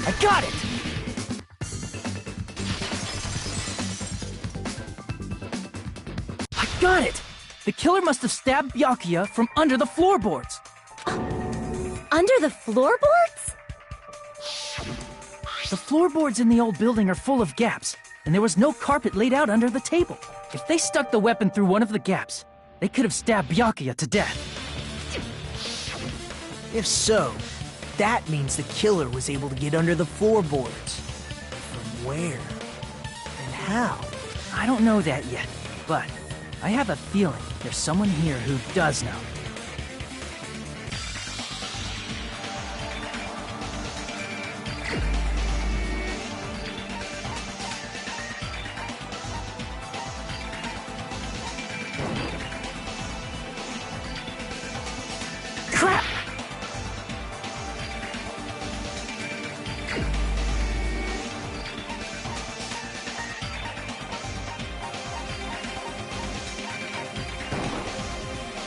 I got it! I got it! The killer must have stabbed Byakuya from under the floorboards. Under the floorboards? The floorboards in the old building are full of gaps, and there was no carpet laid out under the table. If they stuck the weapon through one of the gaps, they could have stabbed Byakuya to death. If so, that means the killer was able to get under the floorboards. From where? And how? I don't know that yet, but I have a feeling there's someone here who does know. Crap!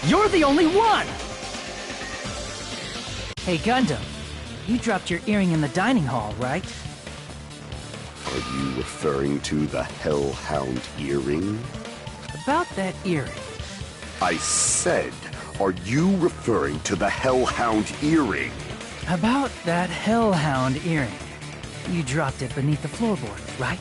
You're the only one! Hey, Gundam, you dropped your earring in the dining hall, right? Are you referring to the Hellhound earring? About that earring. I said, are you referring to the Hellhound earring? About that Hellhound earring. You dropped it beneath the floorboard, right?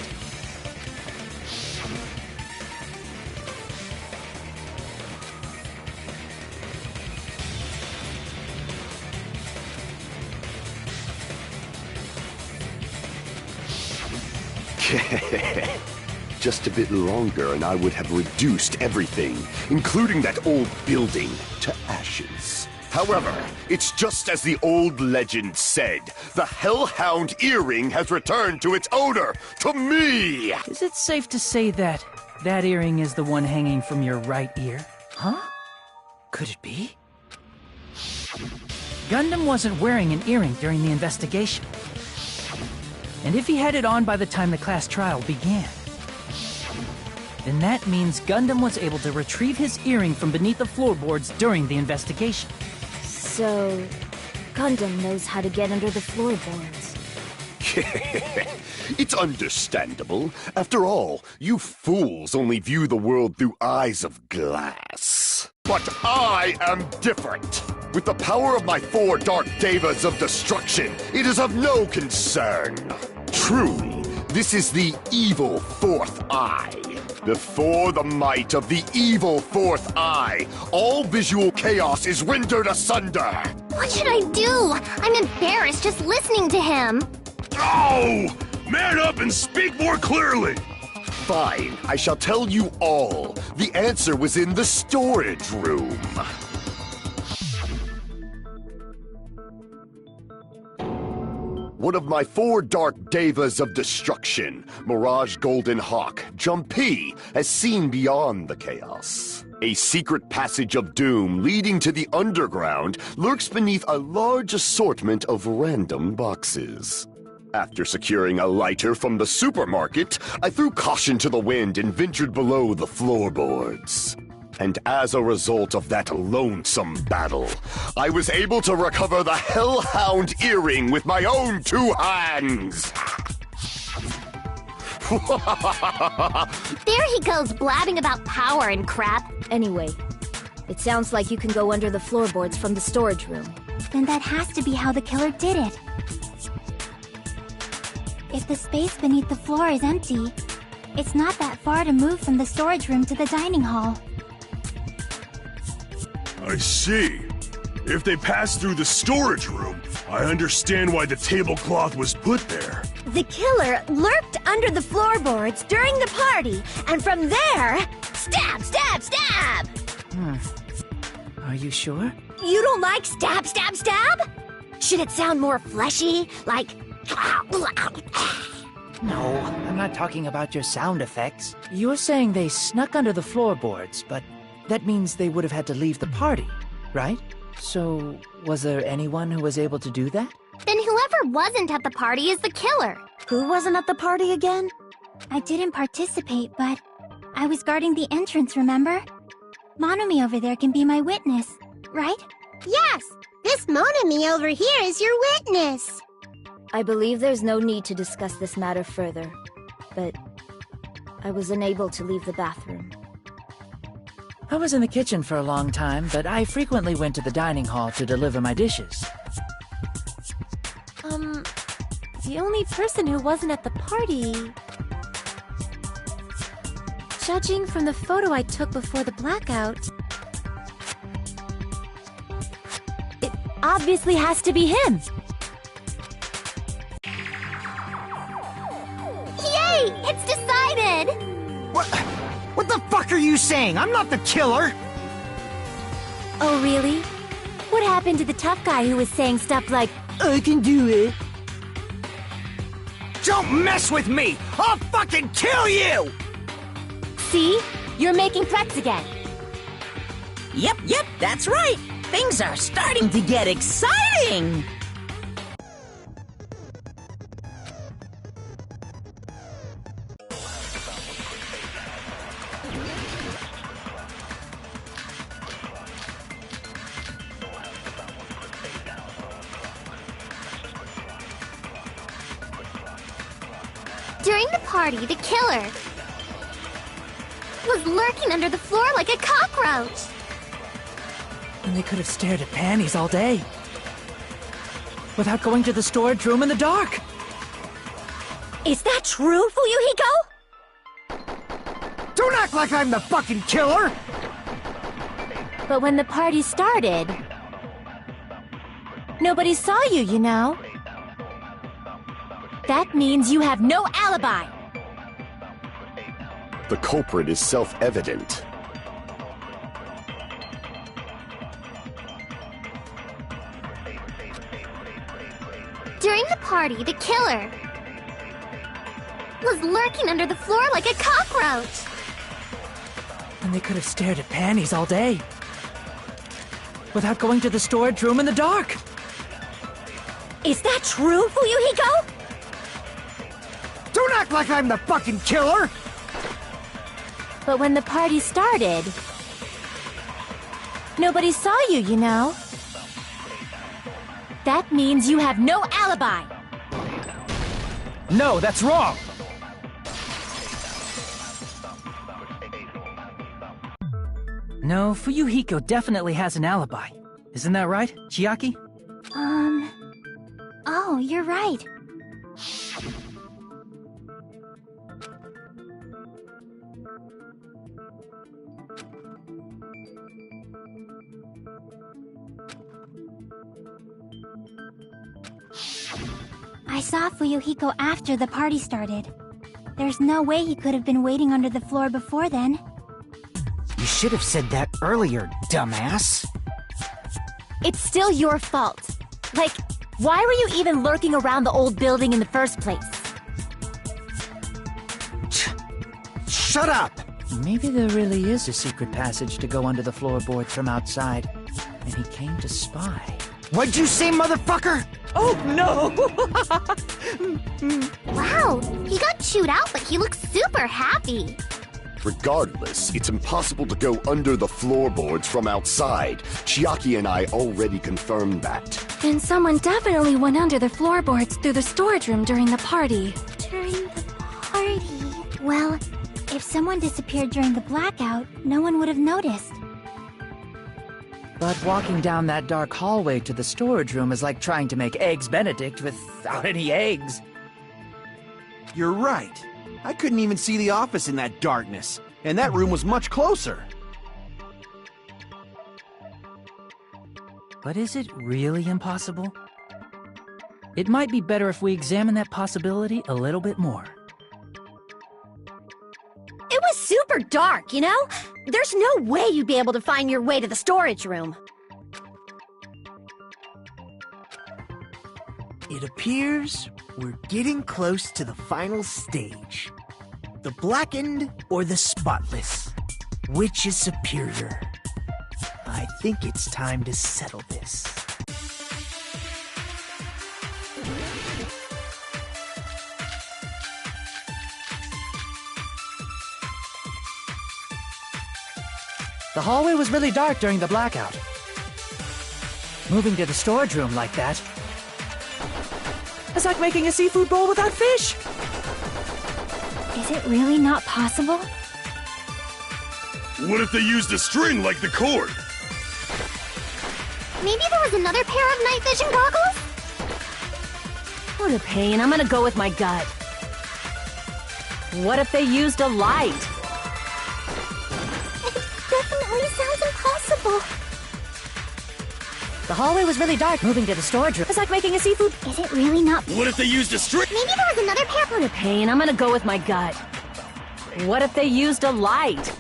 Just a bit longer and I would have reduced everything, including that old building, to ashes. However, it's just as the old legend said. The Hellhound earring has returned to its owner, to me! Is it safe to say that that earring is the one hanging from your right ear? Huh? Could it be? Gundam wasn't wearing an earring during the investigation. And if he had it on by the time the class trial began, then that means Gundam was able to retrieve his earring from beneath the floorboards during the investigation. So, Gundam knows how to get under the floorboards. It's understandable. After all, you fools only view the world through eyes of glass. But I am different. With the power of my 4 Dark Devas of destruction, it is of no concern. Truly, this is the evil 4th eye. Before the might of the evil 4th eye, all visual chaos is rendered asunder. What should I do? I'm embarrassed just listening to him. Oh! Man up and speak more clearly! Fine, I shall tell you all. The answer was in the storage room. One of my 4 Dark Devas of destruction, Mirage Golden Hawk, Jumpy, has seen beyond the chaos. A secret passage of doom leading to the underground lurks beneath a large assortment of random boxes. After securing a lighter from the supermarket, I threw caution to the wind and ventured below the floorboards. And as a result of that lonesome battle, I was able to recover the Hellhound earring with my own 2 hands! There he goes blabbing about power and crap. Anyway, it sounds like you can go under the floorboards from the storage room. Then that has to be how the killer did it. If the space beneath the floor is empty, it's not that far to move from the storage room to the dining hall. I see. If they passed through the storage room, I understand why the tablecloth was put there. The killer lurked under the floorboards during the party, and from there, stab, stab, stab! Are you sure? You don't like stab, stab, stab? Should it sound more fleshy, like... No, I'm not talking about your sound effects. You're saying they snuck under the floorboards, but that means they would have had to leave the party, right? So, was there anyone who was able to do that? Then whoever wasn't at the party is the killer. Who wasn't at the party again? I didn't participate, but I was guarding the entrance, remember? Monomi over there can be my witness, right? Yes! This Monomi over here is your witness! I believe there's no need to discuss this matter further, but I was unable to leave the bathroom. I was in the kitchen for a long time, but I frequently went to the dining hall to deliver my dishes. The only person who wasn't at the party... Judging from the photo I took before the blackout... It obviously has to be him. Yay! It's decided! What the fuck are you saying? I'm not the killer! Oh, really? What happened to the tough guy who was saying stuff like, I can do it. Don't mess with me! I'll fucking kill you! see? You're making threats again. Yep, that's right. Things are starting to get exciting! During the party, the killer was lurking under the floor like a cockroach. And they could have stared at panties all day. Without going to the storage room in the dark. Is that true, Fuyuhiko? Don't act like I'm the fucking killer! But when the party started, nobody saw you, you know. That means you have no alibi. The culprit is self-evident. the party, the killer was lurking under the floor like a cockroach. And they could have stared at panties all day. Without going to the storage room in the dark. Is that true, Fuyuhiko? Don't act like I'm the fucking killer! But when the party started, nobody saw you, you know. That means you have no alibi. No, that's wrong! No, Fuyuhiko definitely has an alibi. Isn't that right, Chiaki? Oh, you're right. I saw Fuyuhiko after the party started. There's no way he could have been waiting under the floor before then. You should have said that earlier, dumbass. It's still your fault. Like, why were you even lurking around the old building in the first place? Shut up! Maybe there really is a secret passage to go under the floorboards from outside, and he came to spy. What'd you say, motherfucker? Oh, no! Wow, he got chewed out, but he looks super happy. Regardless, it's impossible to go under the floorboards from outside. Chiaki and I already confirmed that. Then someone definitely went under the floorboards through the storage room during the party. During the party? Well, if someone disappeared during the blackout, no one would have noticed. But walking down that dark hallway to the storage room is like trying to make Eggs Benedict without any eggs. You're right. I couldn't even see the office in that darkness, and that room was much closer. But is it really impossible? It might be better if we examine that possibility a little bit more. It was super dark, you know? There's no way you'd be able to find your way to the storage room. It appears we're getting close to the final stage. The blackened or the spotless? Which is superior? I think it's time to settle this. The hallway was really dark during the blackout. Moving to the storage room like that, it's like making a seafood bowl without fish. Is it really not possible? What if they used a string like the cord? Maybe there was another pair of night vision goggles? What a pain. I'm gonna go with my gut. What if they used a light? Definitely sounds impossible. the hallway was really dark. Moving to the storage room, it's like making a seafood. Is it really not? What if they used a string? Maybe there was another pair. What a pain. I'm gonna go with my gut. What if they used a light?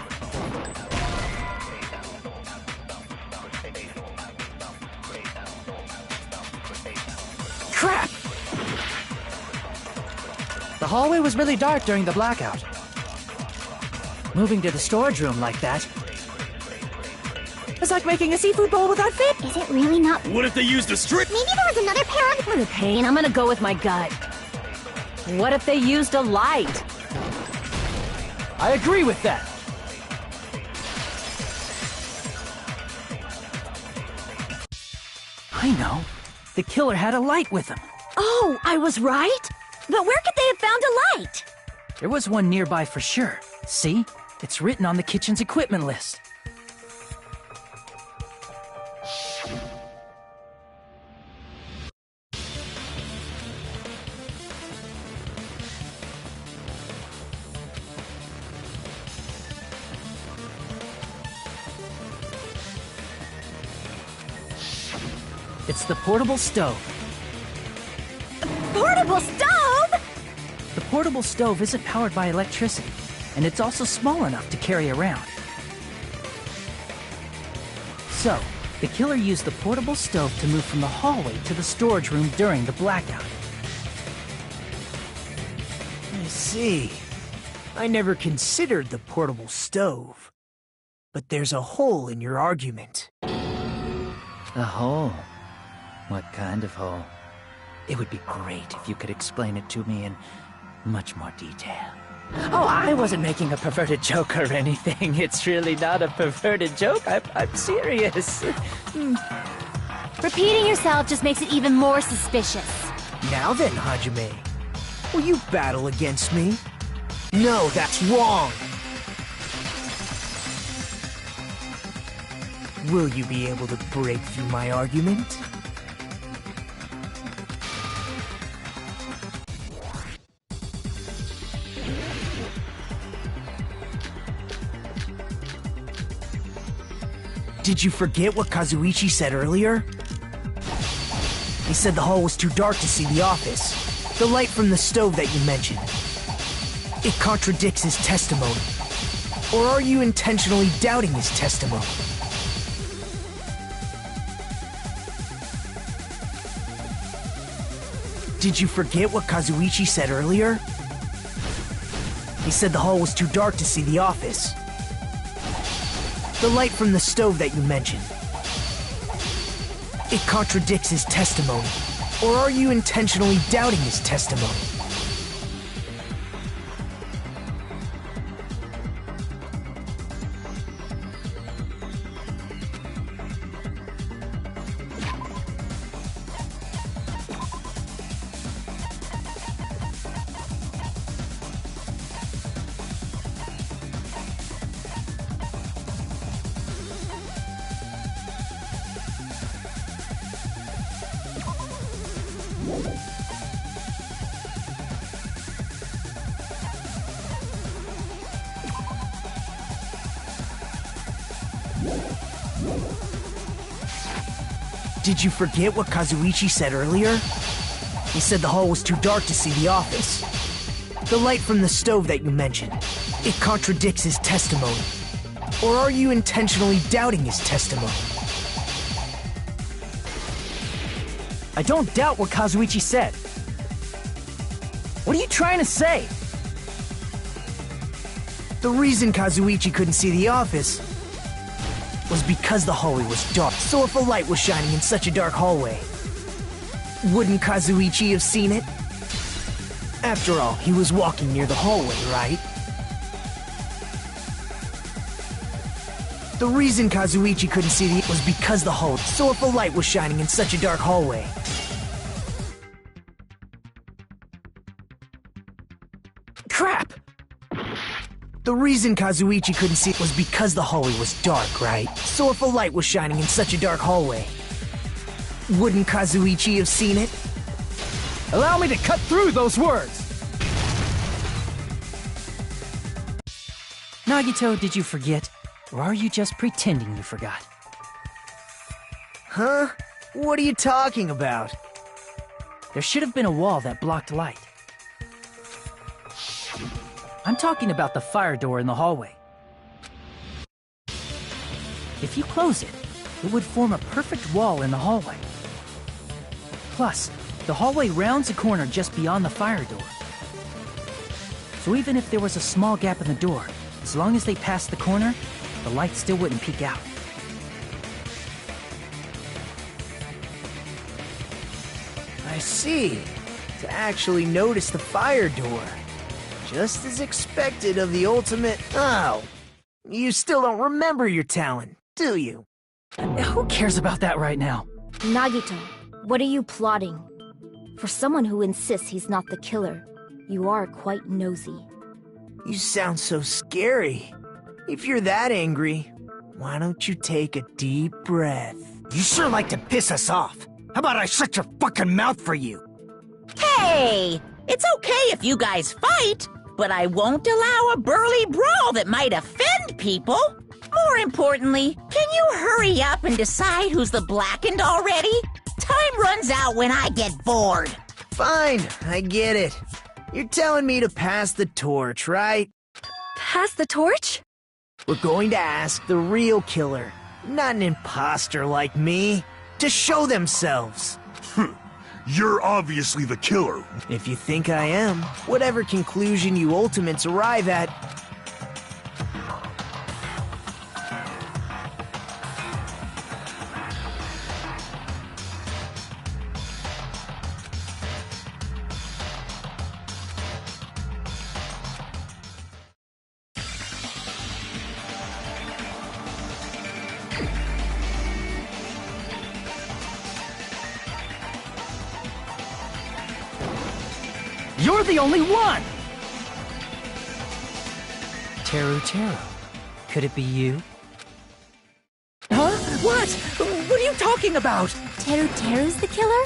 Crap! The hallway was really dark during the blackout. Moving to the storage room like that, it's like making a seafood bowl without fish. Is it really not? What if they used a string? Maybe there was another pair of. What a pain. I'm gonna go with my gut. What if they used a light? I agree with that. I know. The killer had a light with him. Oh, I was right? But where could they have found a light? There was one nearby for sure. See? It's written on the kitchen's equipment list. It's the portable stove. Portable stove? The portable stove isn't powered by electricity, and it's also small enough to carry around. So, the killer used the portable stove to move from the hallway to the storage room during the blackout. see. I never considered the portable stove. But there's a hole in your argument. A hole? What kind of hole? It would be great if you could explain it to me in much more detail. Oh, I wasn't making a perverted joke or anything. It's really not a perverted joke. I'm serious. Repeating yourself just makes it even more suspicious. Now then, Hajime, will you battle against me? No, that's wrong! Will you be able to break through my argument? Did you forget what Kazuichi said earlier? He said the hall was too dark to see the office. The light from the stove that you mentioned. It contradicts his testimony. Or are you intentionally doubting his testimony? Did you forget what Kazuichi said earlier? He said the hall was too dark to see the office. The light from the stove that you mentioned. It contradicts his testimony. Or are you intentionally doubting his testimony? Did you forget what Kazuichi said earlier? He said the hall was too dark to see the office. The light from the stove that you mentioned. It contradicts his testimony. Or are you intentionally doubting his testimony? I don't doubt what Kazuichi said. What are you trying to say? The reason Kazuichi couldn't see the office was because the hallway was dark. So if a light was shining in such a dark hallway, wouldn't Kazuichi have seen it? After all, he was walking near the hallway, right? The reason Kazuichi couldn't see it was because the hallway. So if a light was shining in such a dark hallway, crap! The reason Kazuichi couldn't see it was because the hallway was dark, right? So if a light was shining in such a dark hallway, wouldn't Kazuichi have seen it? Allow me to cut through those words! Nagito, did you forget? Or are you just pretending you forgot? Huh? What are you talking about? There should have been a wall that blocked light. I'm talking about the fire door in the hallway. If you close it, it would form a perfect wall in the hallway. Plus, the hallway rounds a corner just beyond the fire door. So even if there was a small gap in the door, as long as they passed the corner, the light still wouldn't peek out. I see. To actually notice the fire door. Just as expected of the ultimate... Oh, you still don't remember your talent, do you? Who cares about that right now? Nagito, what are you plotting? For someone who insists he's not the killer, you are quite nosy. You sound so scary. If you're that angry, why don't you take a deep breath? You sure like to piss us off. How about I shut your fucking mouth for you? Hey! It's okay if you guys fight, but I won't allow a burly brawl that might offend people. More importantly, can you hurry up and decide who's the blackened already? Time runs out when I get bored. Fine, I get it. You're telling me to pass the torch, right? Pass the torch? We're going to ask the real killer, not an imposter like me, to show themselves. You're obviously the killer. If you think I am, whatever conclusion you ultimates arrive at, You're the only one! Teru Teru. Could it be you? Huh? What? What are you talking about? Teru Teru's the killer?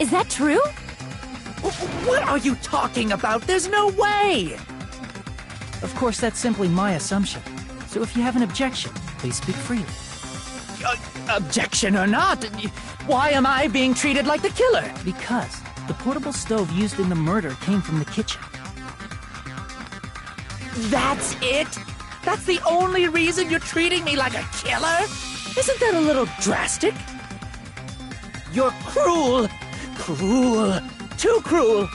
Is that true? What are you talking about? There's no way! Of course, that's simply my assumption. So if you have an objection, please speak freely. Objection or not, why am I being treated like the killer? Because the portable stove used in the murder came from the kitchen. That's it? That's the only reason you're treating me like a killer? Isn't that a little drastic? You're cruel! Cruel! Too cruel!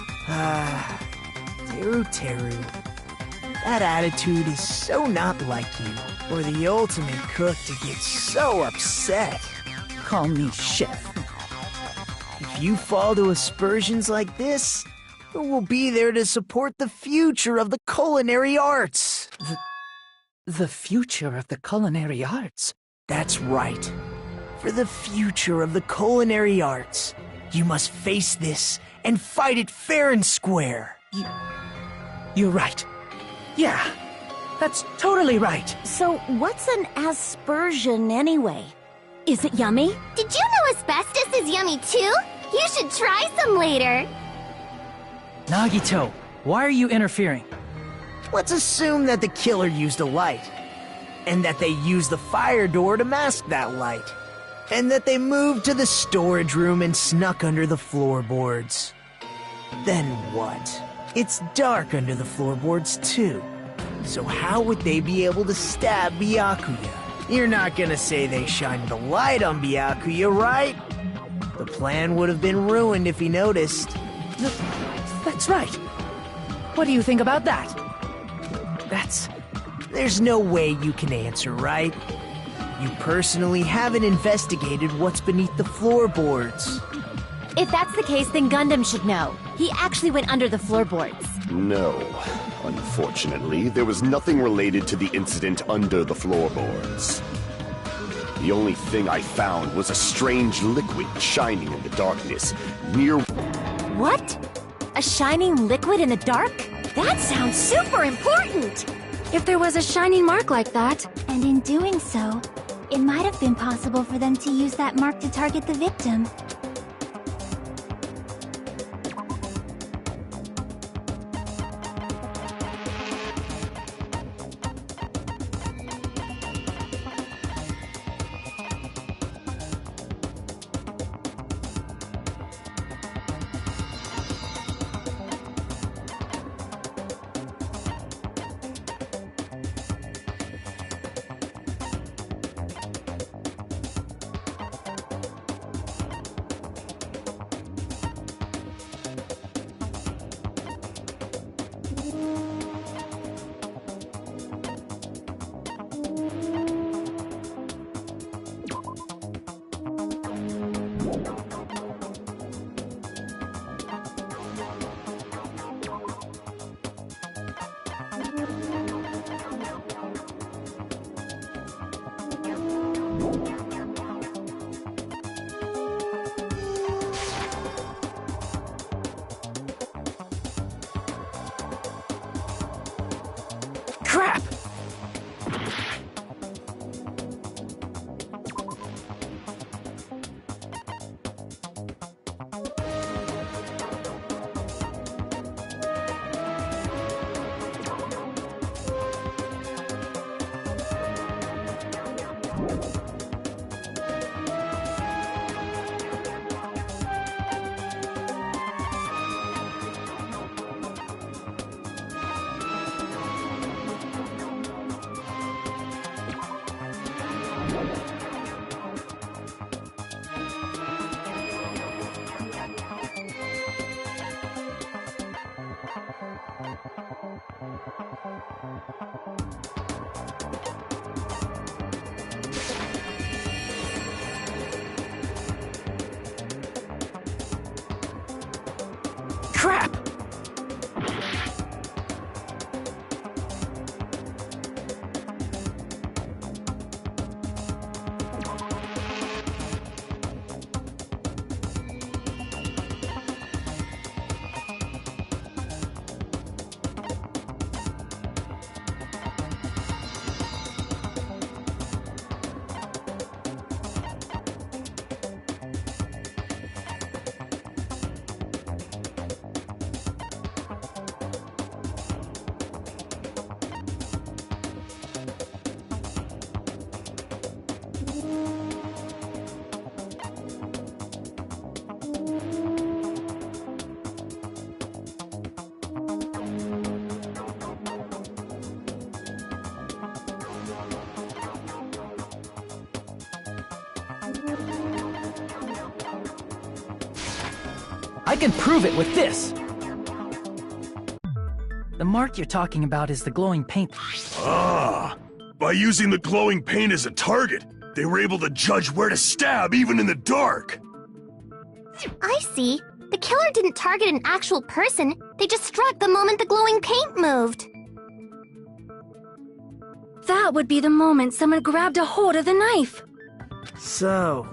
Teru Teru. That attitude is so not like you, or the ultimate cook to get so upset. Call me chef. If you fall to aspersions like this, who will be there to support the future of the culinary arts? The future of the culinary arts? That's right. For the future of the culinary arts, you must face this and fight it fair and square. You're right. Yeah, that's totally right. So what's an aspersion anyway? Is it yummy? Did you know asbestos is yummy too? You should try some later. Nagito, why are you interfering? Let's assume that the killer used a light, and that they used the fire door to mask that light, and that they moved to the storage room and snuck under the floorboards. Then what? It's dark under the floorboards too. So how would they be able to stab Byakuya? You're not gonna say they shined the light on Byakuya, right? The plan would have been ruined if he noticed. That's right. What do you think about that? There's no way you can answer, right? You personally haven't investigated what's beneath the floorboards. If that's the case, then Gundam should know. He actually went under the floorboards. No. Unfortunately, there was nothing related to the incident under the floorboards. The only thing I found was a strange liquid shining in the darkness near... What? A shining liquid in the dark? That sounds super important! If there was a shining mark like that... And in doing so, it might have been possible for them to use that mark to target the victim. Crap! I can prove it with this! The mark you're talking about is the glowing paint. Ah! By using the glowing paint as a target, they were able to judge where to stab even in the dark! I see. The killer didn't target an actual person. They just struck the moment the glowing paint moved. That would be the moment someone grabbed a hold of the knife. So,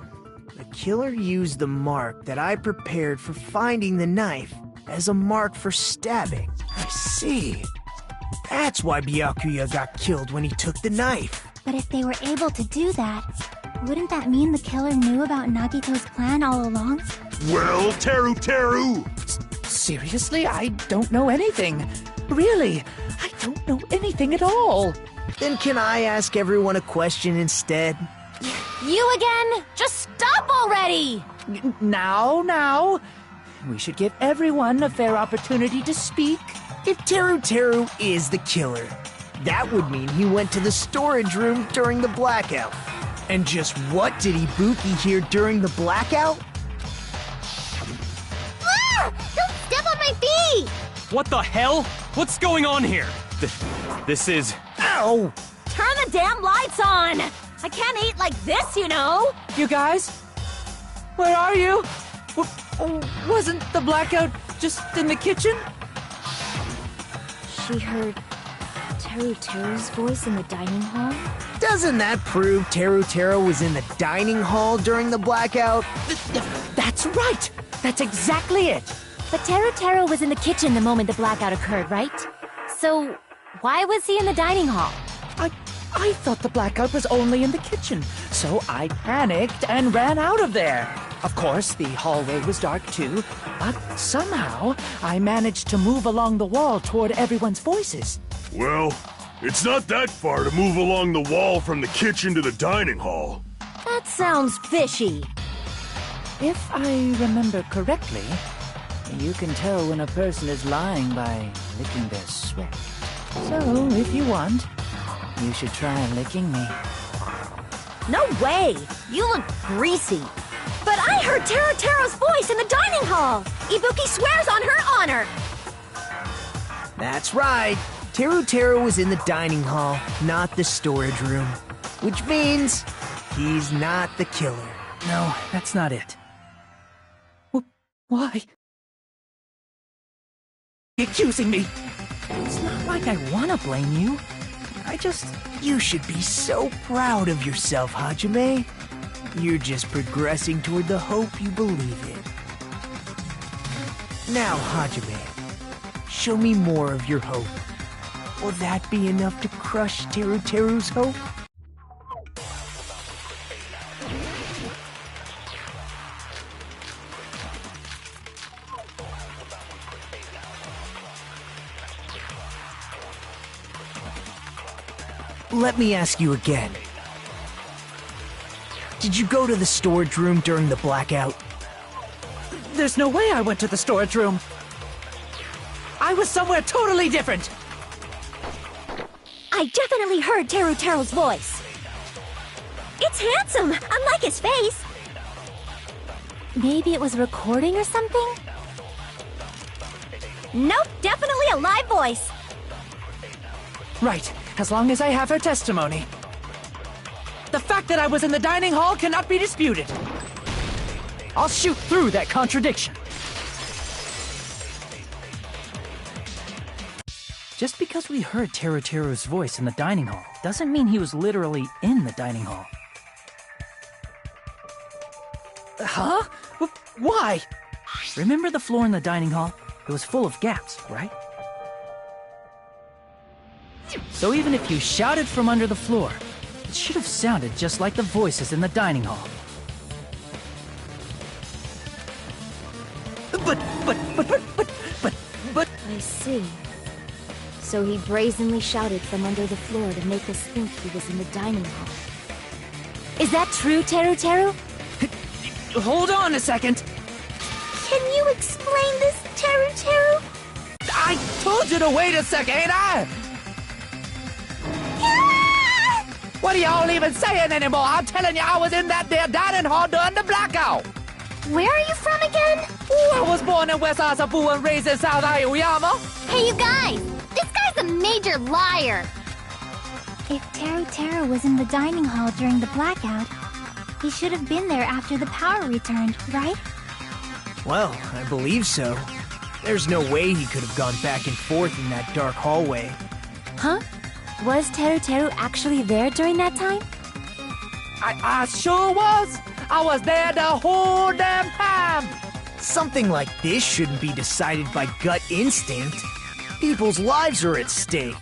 the killer used the mark that I prepared for finding the knife as a mark for stabbing. I see. That's why Byakuya got killed when he took the knife. But if they were able to do that, wouldn't that mean the killer knew about Nagito's plan all along? Well, Teru! Seriously? I don't know anything. Really, I don't know anything at all. Then can I ask everyone a question instead? You again? Just stop already! Now. We should give everyone a fair opportunity to speak. If Teru is the killer, that would mean he went to the storage room during the blackout. And just what did Ibuki hear during the blackout? Ah! Don't step on my feet! What the hell? What's going on here? This is... Ow! Turn the damn lights on! I can't eat like this, you know! You guys? Where are you? Wasn't the blackout just in the kitchen? She heard Teru's voice in the dining hall? Doesn't that prove Teru was in the dining hall during the blackout? That's right! That's exactly it! But Teru was in the kitchen the moment the blackout occurred, right? So, why was he in the dining hall? I thought the blackout was only in the kitchen, so I panicked and ran out of there. Of course, the hallway was dark too, but somehow I managed to move along the wall toward everyone's voices. Well, it's not that far to move along the wall from the kitchen to the dining hall. That sounds fishy. If I remember correctly, you can tell when a person is lying by licking their sweat. So, if you want, you should try licking me. No way! You look greasy. But I heard Teru's voice in the dining hall! Ibuki swears on her honor! That's right. Teru was in the dining hall, not the storage room. Which means he's not the killer. No, that's not it. Why? Accusing me? It's not like I want to blame you. You should be so proud of yourself, Hajime. You're just progressing toward the hope you believe in. Now, Hajime, show me more of your hope. Will that be enough to crush Teru's hope? Let me ask you again. Did you go to the storage room during the blackout? There's no way I went to the storage room. I was somewhere totally different. I definitely heard Teru's voice. It's handsome, unlike his face. Maybe it was a recording or something? Nope, definitely a live voice. Right, as long as I have her testimony. The fact that I was in the dining hall cannot be disputed. I'll shoot through that contradiction. Just because we heard Teru's voice in the dining hall doesn't mean he was literally in the dining hall. Huh? Why? Remember the floor in the dining hall? It was full of gaps, right? So even if you shouted from under the floor, it should have sounded just like the voices in the dining hall. But... I see. So he brazenly shouted from under the floor to make us think he was in the dining hall. Is that true, Teru? Hold on a second. Can you explain this, Teru? I told you to wait a second, ain't I? What are y'all even saying anymore? I'm telling you, I was in that there dining hall during the blackout. Where are you from again? I was born in West Asabu and raised in South Aoyama. Hey, you guys! This guy's a major liar! If Teru was in the dining hall during the blackout, he should have been there after the power returned, right? Well, I believe so. There's no way he could have gone back and forth in that dark hallway. Huh? Was Teru actually there during that time? I sure was. I was there the whole damn time. Something like this shouldn't be decided by gut instinct. People's lives are at stake.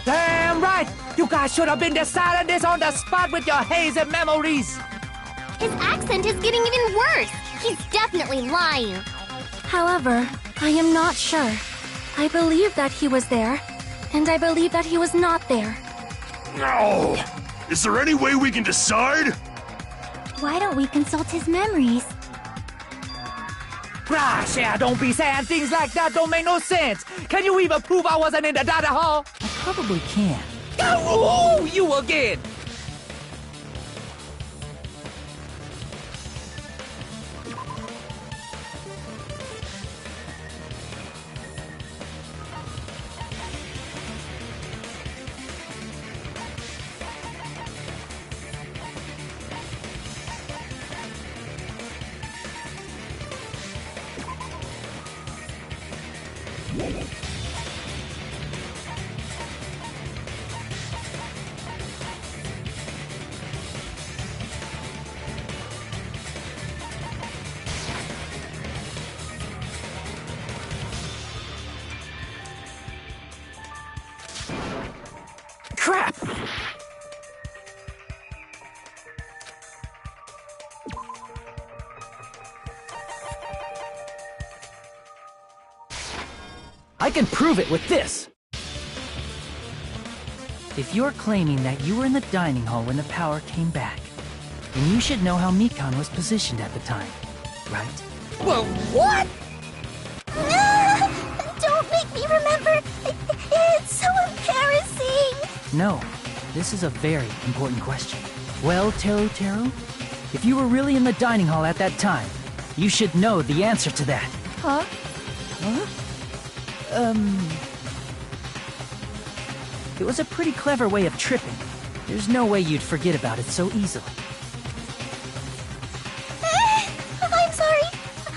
Damn right. You guys should have been deciding this on the spot with your hazy memories. His accent is getting even worse. He's definitely lying. However, I am not sure. I believe that he was there, and I believe that he was not there. No! Is there any way we can decide? Why don't we consult his memories? Gosh, yeah, don't be saying things like that. Don't make no sense. Can you even prove I wasn't in the dining hall? I probably can. Oh, you again! Crap! I can prove it with this! If you're claiming that you were in the dining hall when the power came back, then you should know how Mikan was positioned at the time, right? Well, what? Don't make me remember! It's so embarrassing! No, this is a very important question. Well, Teru, if you were really in the dining hall at that time, you should know the answer to that. Huh? It was a pretty clever way of tripping. There's no way you'd forget about it so easily. I'm sorry.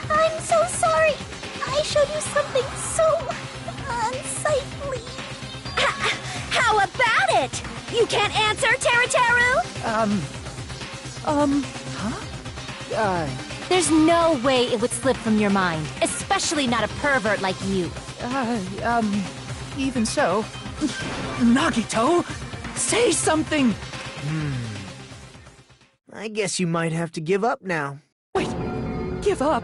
I'm so sorry. I showed you something so unsightly. How about it? You can't answer, Teru? Huh? There's no way it would slip from your mind, especially not a pervert like you. Even so... Nagito! Say something! I guess you might have to give up now. Wait, give up?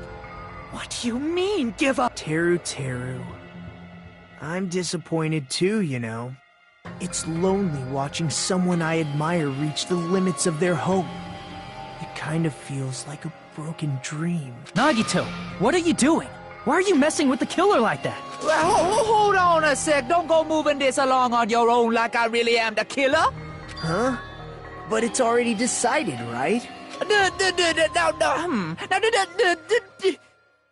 What do you mean, give up? Teru. I'm disappointed too, you know. It's lonely watching someone I admire reach the limits of their hope. It kind of feels like a broken dream. Nagito, what are you doing? Why are you messing with the killer like that? Well, hold on a sec. Don't go moving this along on your own like I really am the killer. Huh? But it's already decided, right? The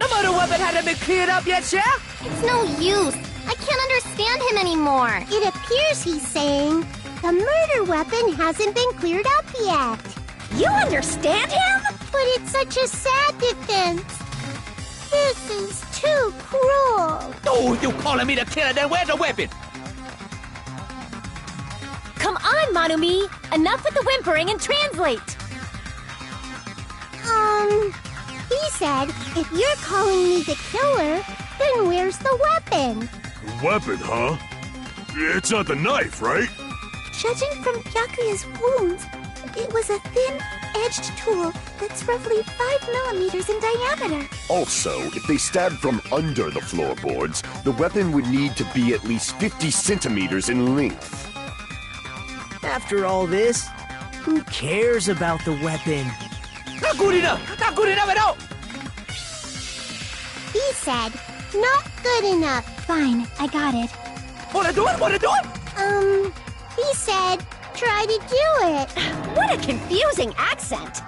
murder weapon hadn't been cleared up yet, yeah? It's no use. I can't understand him anymore. It appears he's saying the murder weapon hasn't been cleared up yet. You understand him? But it's such a sad defense. This is too cruel. Oh, you calling me the killer, then where's the weapon? Come on, Manumi! Enough with the whimpering and translate! He said, if you're calling me the killer, then where's the weapon? Weapon, huh? It's not the knife, right? Judging from Byakuya's wounds, it was a thin-edged tool that's roughly 5 millimeters in diameter. Also, if they stabbed from under the floorboards, the weapon would need to be at least 50 centimeters in length. After all this, who cares about the weapon? Not good enough! Not good enough at all! He said, not good enough. Fine, I got it. Wanna do it? Wanna do it? He said, try to do it. What a confusing accent!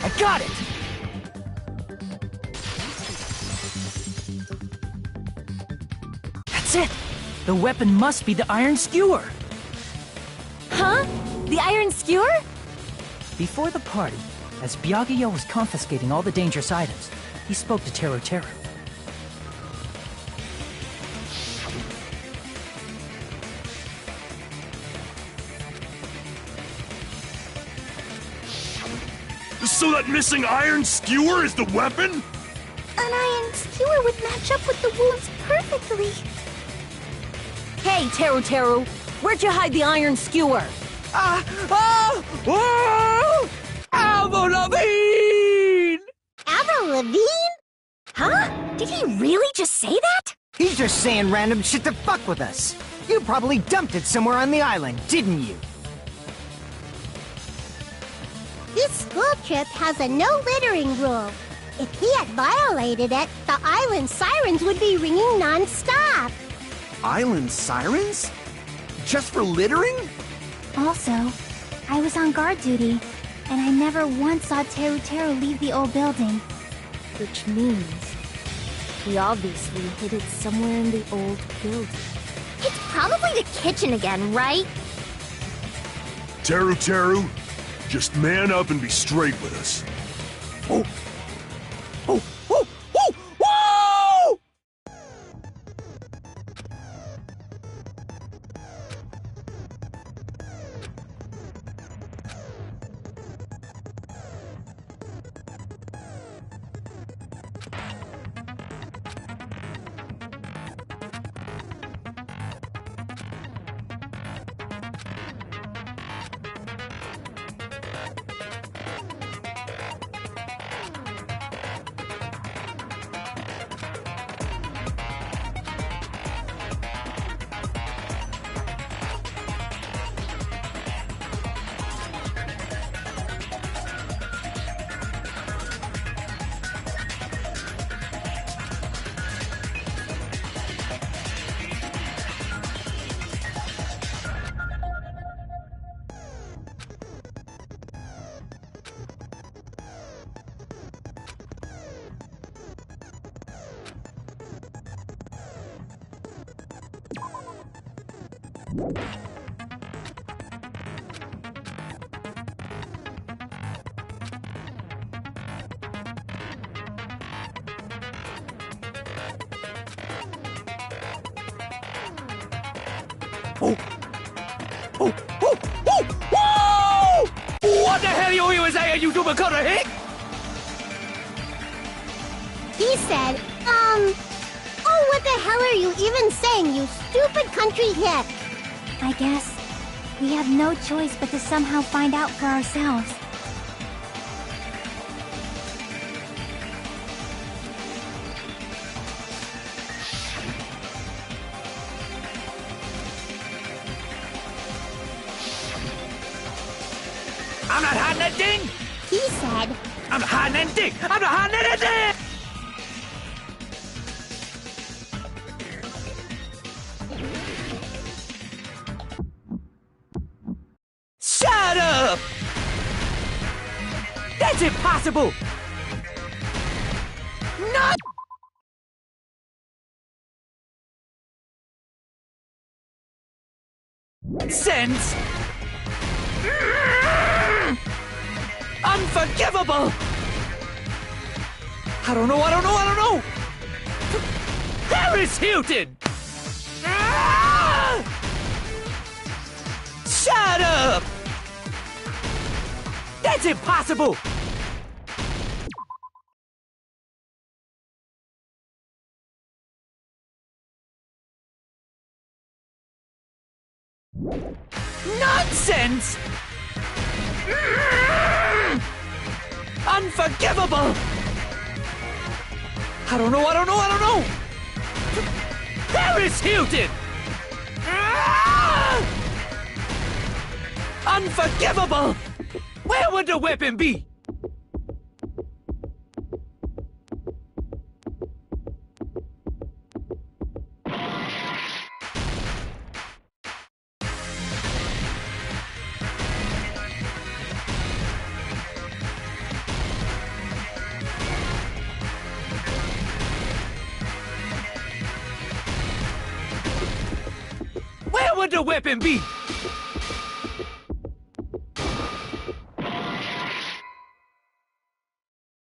I got it! That's it! The weapon must be the iron skewer! Huh? The iron skewer? Before the party, as Byakuya was confiscating all the dangerous items, he spoke to Teru Teru. So that missing iron skewer is the weapon? An iron skewer would match up with the wounds perfectly. Hey, Teru Teru, where'd you hide the iron skewer? Avril Lavigne! Avril Lavigne? Huh? Did he really just say that? He's just saying random shit to fuck with us. You probably dumped it somewhere on the island, didn't you? This school trip has a no littering rule. If he had violated it, the island sirens would be ringing non-stop. Island sirens? Just for littering? Also, I was on guard duty, and I never once saw Teru Teru leave the old building. Which means he obviously hid it somewhere in the old building. It's probably the kitchen again, right? Teru Teru, just man up and be straight with us. Oh! Oh! Oh! Oh! Whoa! Oh! Oh! Oh! Oh! Whoa! What the hell you even saying, you stupid cutter hick? He said, oh, what the hell are you even saying, you stupid country hick? I guess we have no choice but to somehow find out for ourselves. I'm not hiding that thing! He said, I'm not hiding anything! I'm not hiding anything! Shut up! That's impossible! Not sense! Unforgivable! I don't know! Paris Hilton! Ah! Shut up! That's impossible! Nonsense! Unforgivable! I don't know! Paris Hilton! Ah! Unforgivable! Where would the weapon be? Where would the weapon be?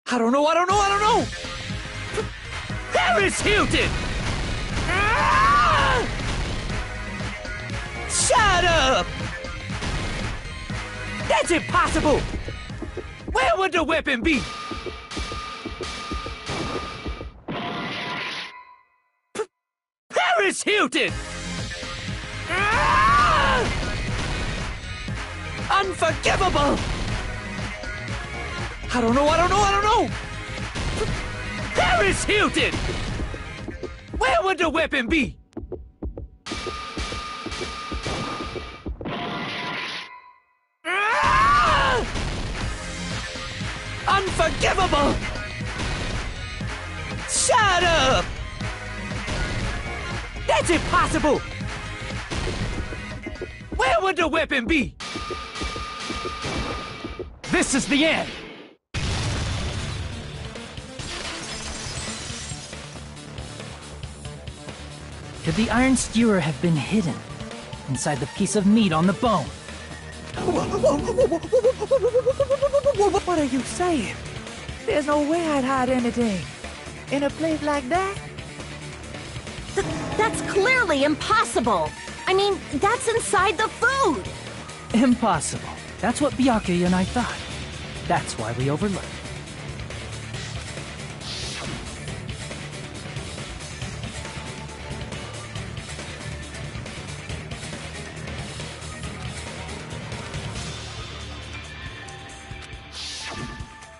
I don't know! Paris Hilton! Ah! Shut up! That's impossible! Where would the weapon be? Paris Hilton! Ah! Unforgivable! I don't know! Paris Hilton! Where would the weapon be? Ah! Unforgivable! Shut up! That's impossible! Where would the weapon be? This is the end! Could the iron skewer have been hidden inside the piece of meat on the bone? What are you saying? There's no way I'd hide anything. In a place like that? That's clearly impossible. I mean, that's inside the food. Impossible. That's what Byakuya and I thought. That's why we overlooked.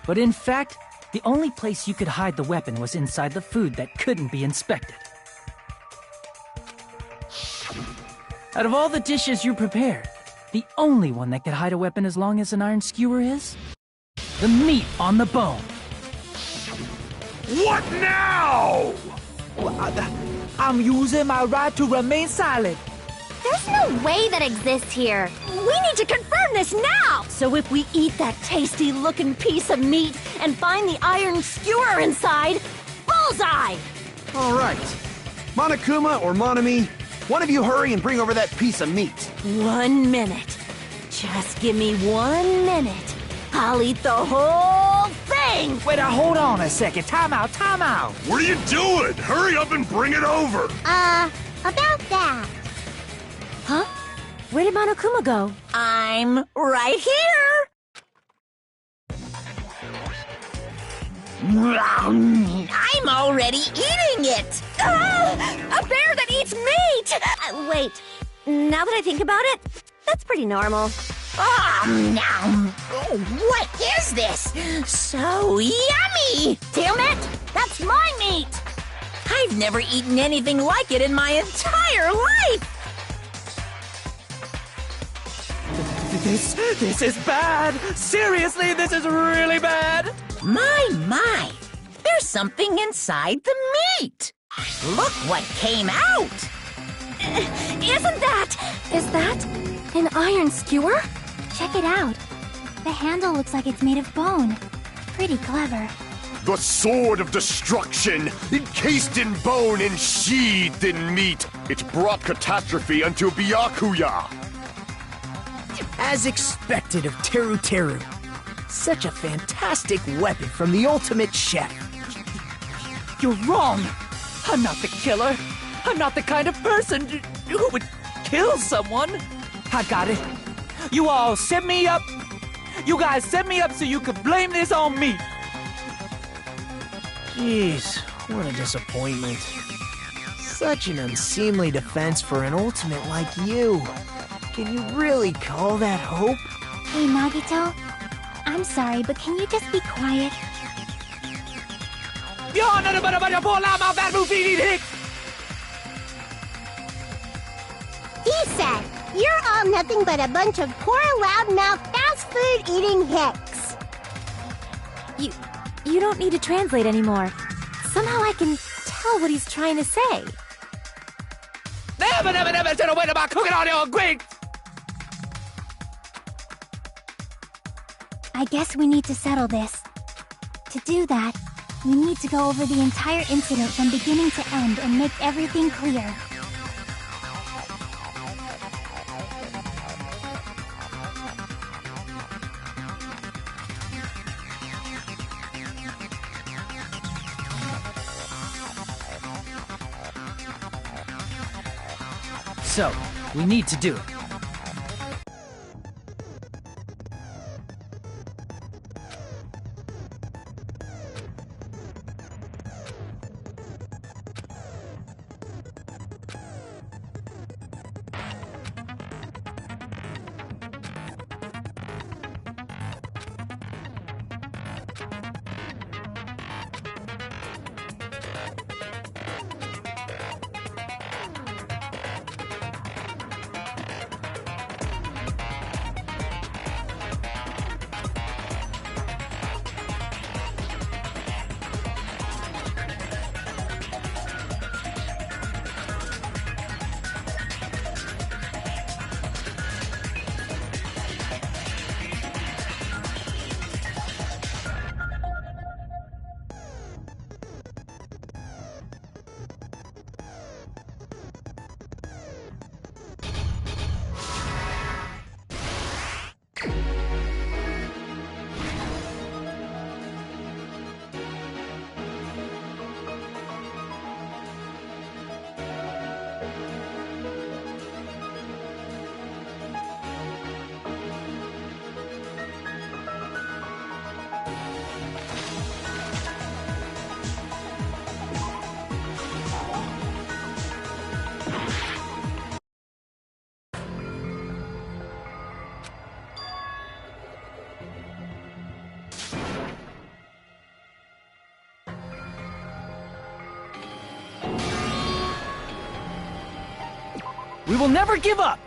But in fact, the only place you could hide the weapon was inside the food that couldn't be inspected. Out of all the dishes you prepared, the only one that could hide a weapon as long as an iron skewer is? The meat on the bone. What now? I'm using my right to remain silent. There's no way that exists here. We need to confirm this now! So if we eat that tasty-looking piece of meat and find the iron skewer inside, bullseye! All right. Monokuma or Monami, one of you hurry and bring over that piece of meat. 1 minute. Just give me 1 minute. I'll eat the whole thing! Wait, hold on a second. Time out, time out. What are you doing? Hurry up and bring it over! About that. Huh? Where did Monokuma go? I'm right here! I'm already eating it! A bear that eats meat! Wait, now that I think about it, that's pretty normal. What is this? So yummy! Damn it! That's my meat! I've never eaten anything like it in my entire life! This is bad! Seriously, this is really bad! My! There's something inside the meat! Look what came out! Is that an iron skewer? Check it out. The handle looks like it's made of bone. Pretty clever. The sword of destruction, encased in bone and sheathed in meat. It brought catastrophe unto Byakuya. As expected of Teru Teru. Such a fantastic weapon from the ultimate chef. You're wrong! I'm not the killer! I'm not the kind of person who would kill someone! I got it. You all set me up. You guys set me up so you could blame this on me. Jeez, what a disappointment. Such an unseemly defense for an ultimate like you. Can you really call that hope? Hey, Nagito. I'm sorry, but can you just be quiet? He said, you're all nothing but a bunch of poor, loudmouth, fast food eating hicks. You don't need to translate anymore. Somehow I can tell what he's trying to say. Never said a word about cooking on your grate! I guess we need to settle this. To do that, we need to go over the entire incident from beginning to end and make everything clear. So, we need to do it. We will never give up!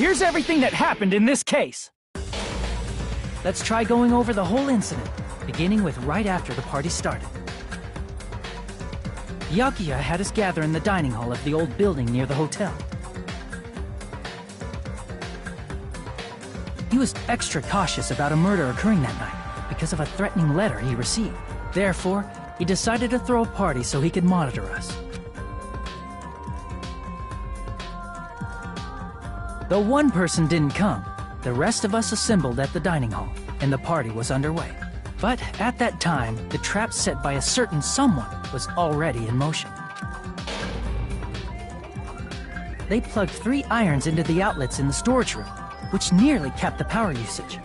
here's everything that happened in this case. Let's try going over the whole incident, beginning with right after the party started. Byakuya had us gather in the dining hall of the old building near the hotel. He was extra cautious about a murder occurring that night because of a threatening letter he received. Therefore, he decided to throw a party so he could monitor us. Though one person didn't come, the rest of us assembled at the dining hall, and the party was underway. But at that time, the trap set by a certain someone was already in motion. They plugged 3 irons into the outlets in the storage room, which nearly capped the power usage.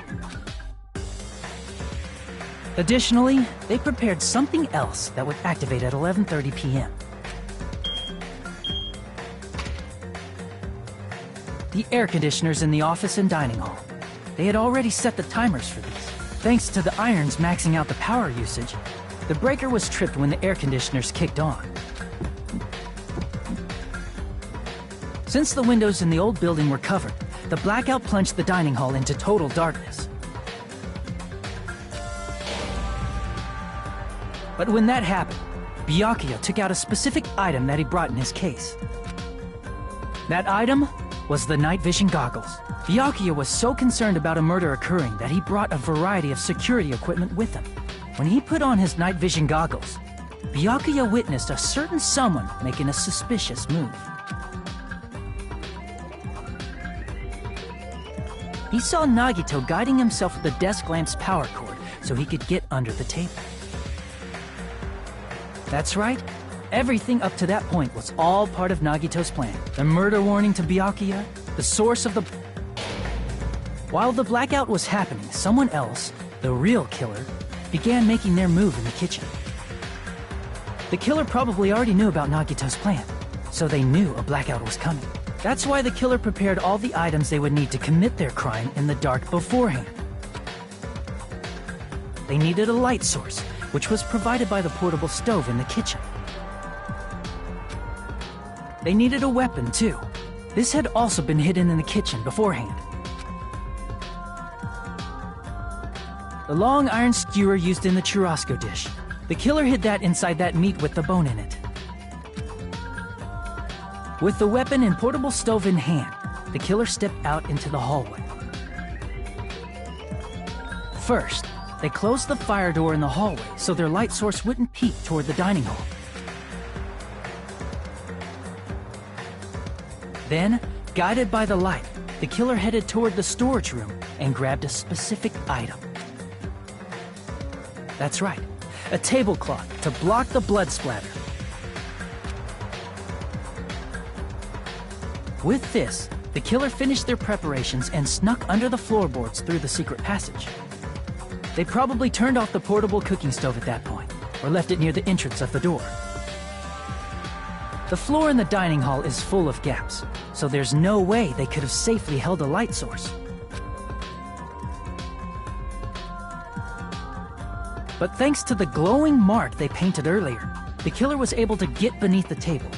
Additionally, they prepared something else that would activate at 11:30 p.m. The air conditioners in the office and dining hall. They had already set the timers for these. Thanks to the irons maxing out the power usage, the breaker was tripped when the air conditioners kicked on. Since the windows in the old building were covered, the blackout plunged the dining hall into total darkness. But when that happened, Byakuya took out a specific item that he brought in his case. That item was the night vision goggles. Byakuya was so concerned about a murder occurring that he brought a variety of security equipment with him. When he put on his night vision goggles, Byakuya witnessed a certain someone making a suspicious move. He saw Nagito guiding himself with the desk lamp's power cord so he could get under the table. That's right. Everything up to that point was all part of Nagito's plan. The murder warning to Byakuya, the source of the... While the blackout was happening, someone else, the real killer, began making their move in the kitchen. The killer probably already knew about Nagito's plan, so they knew a blackout was coming. That's why the killer prepared all the items they would need to commit their crime in the dark beforehand. They needed a light source, which was provided by the portable stove in the kitchen. They needed a weapon, too. This had also been hidden in the kitchen beforehand. The long iron skewer used in the churrasco dish. The killer hid that inside that meat with the bone in it. With the weapon and portable stove in hand, the killer stepped out into the hallway. First, they closed the fire door in the hallway so their light source wouldn't peek toward the dining hall. Then, guided by the light, the killer headed toward the storage room and grabbed a specific item. That's right, a tablecloth to block the blood splatter. With this, the killer finished their preparations and snuck under the floorboards through the secret passage. They probably turned off the portable cooking stove at that point, or left it near the entrance of the door. The floor in the dining hall is full of gaps, so there's no way they could have safely held a light source. But thanks to the glowing mark they painted earlier, the killer was able to get beneath the table.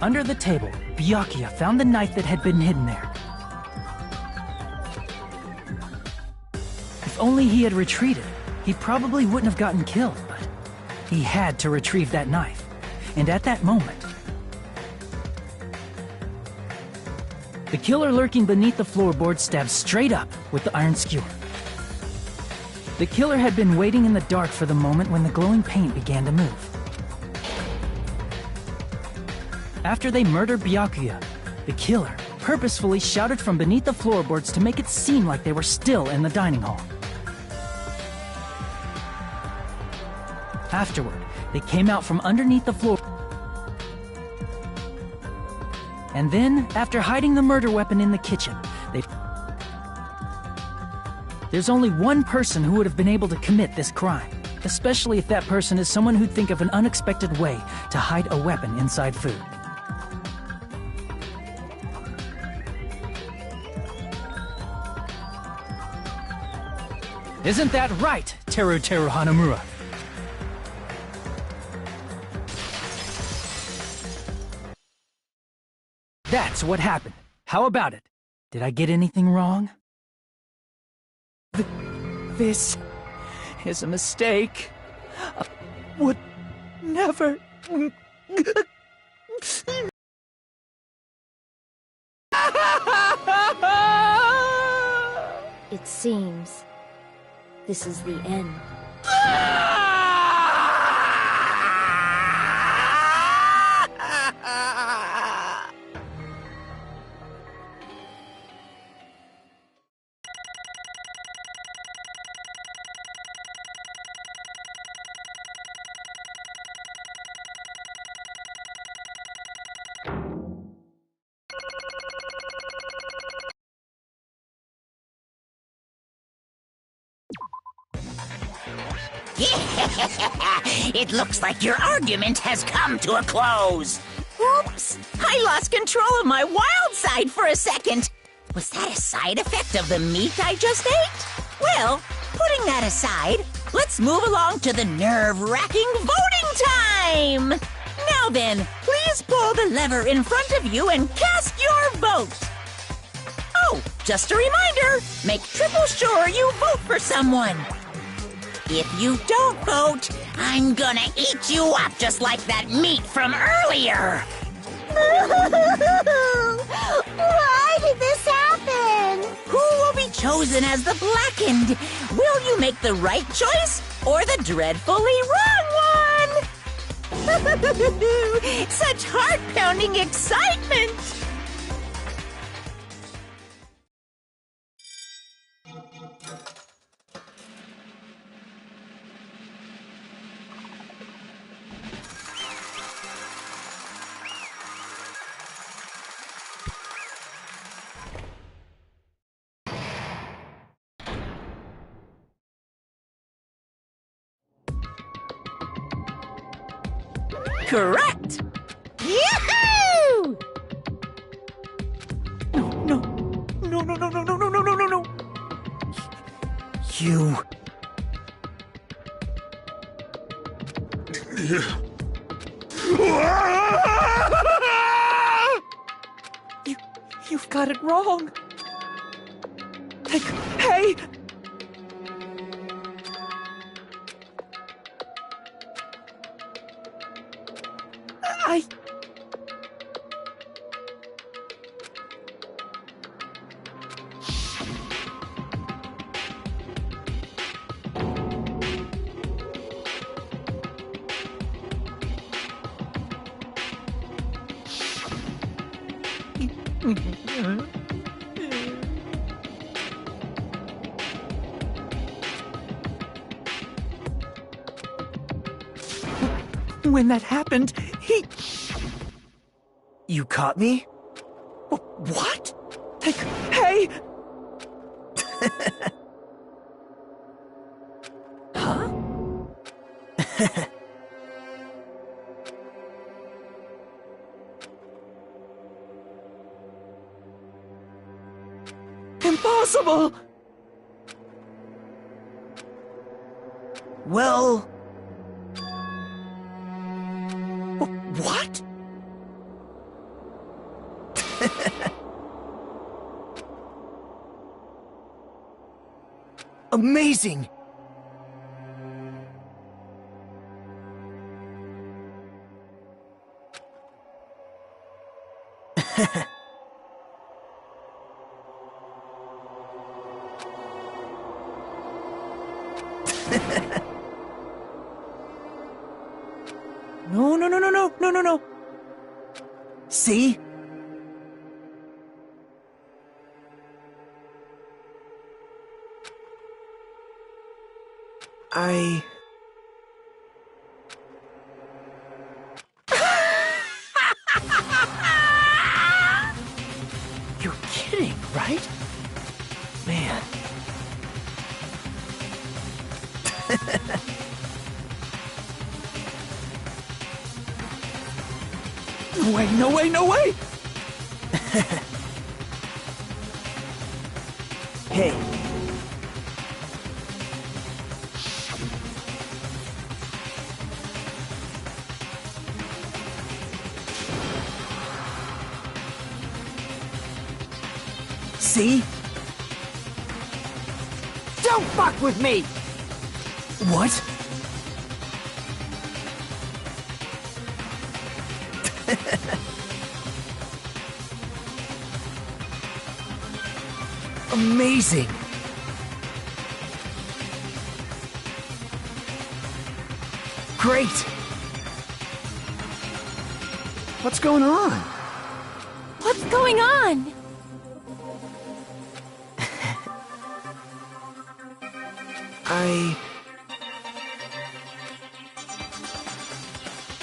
Under the table, Byakuya found the knife that had been hidden there. If only he had retreated, he probably wouldn't have gotten killed, but he had to retrieve that knife. And at that moment, the killer lurking beneath the floorboard stabbed straight up with the iron skewer. The killer had been waiting in the dark for the moment when the glowing paint began to move. After they murdered Byakuya, the killer purposefully shouted from beneath the floorboards to make it seem like they were still in the dining hall. Afterward, they came out from underneath the floor. And then, after hiding the murder weapon in the kitchen, There's only one person who would have been able to commit this crime, especially if that person is someone who'd think of an unexpected way to hide a weapon inside food. Isn't that right, Teru Hanamura? That's what happened. How about it? Did I get anything wrong? This is a mistake. I would never... It seems this is the end. It looks like your argument has come to a close. Oops! I lost control of my wild side for a second. Was that a side effect of the meat I just ate? Well, putting that aside, let's move along to the nerve-wracking voting time! Now then, please pull the lever in front of you and cast your vote. Oh, just a reminder, make triple sure you vote for someone. If you don't vote, I'm gonna eat you up just like that meat from earlier. Why did this happen? Who will be chosen as the blackened? Will you make the right choice or the dreadfully wrong one? Such heart-pounding excitement! Correct! Yahoo! No. You... You've got it wrong. Hey! When that happened, he... You caught me? What? Hey! Huh? Impossible! Well... What? Amazing! No. See? You're kidding, right? Man. No way! Hey. See? Don't fuck with me! What? Amazing! Great! What's going on? What's going on?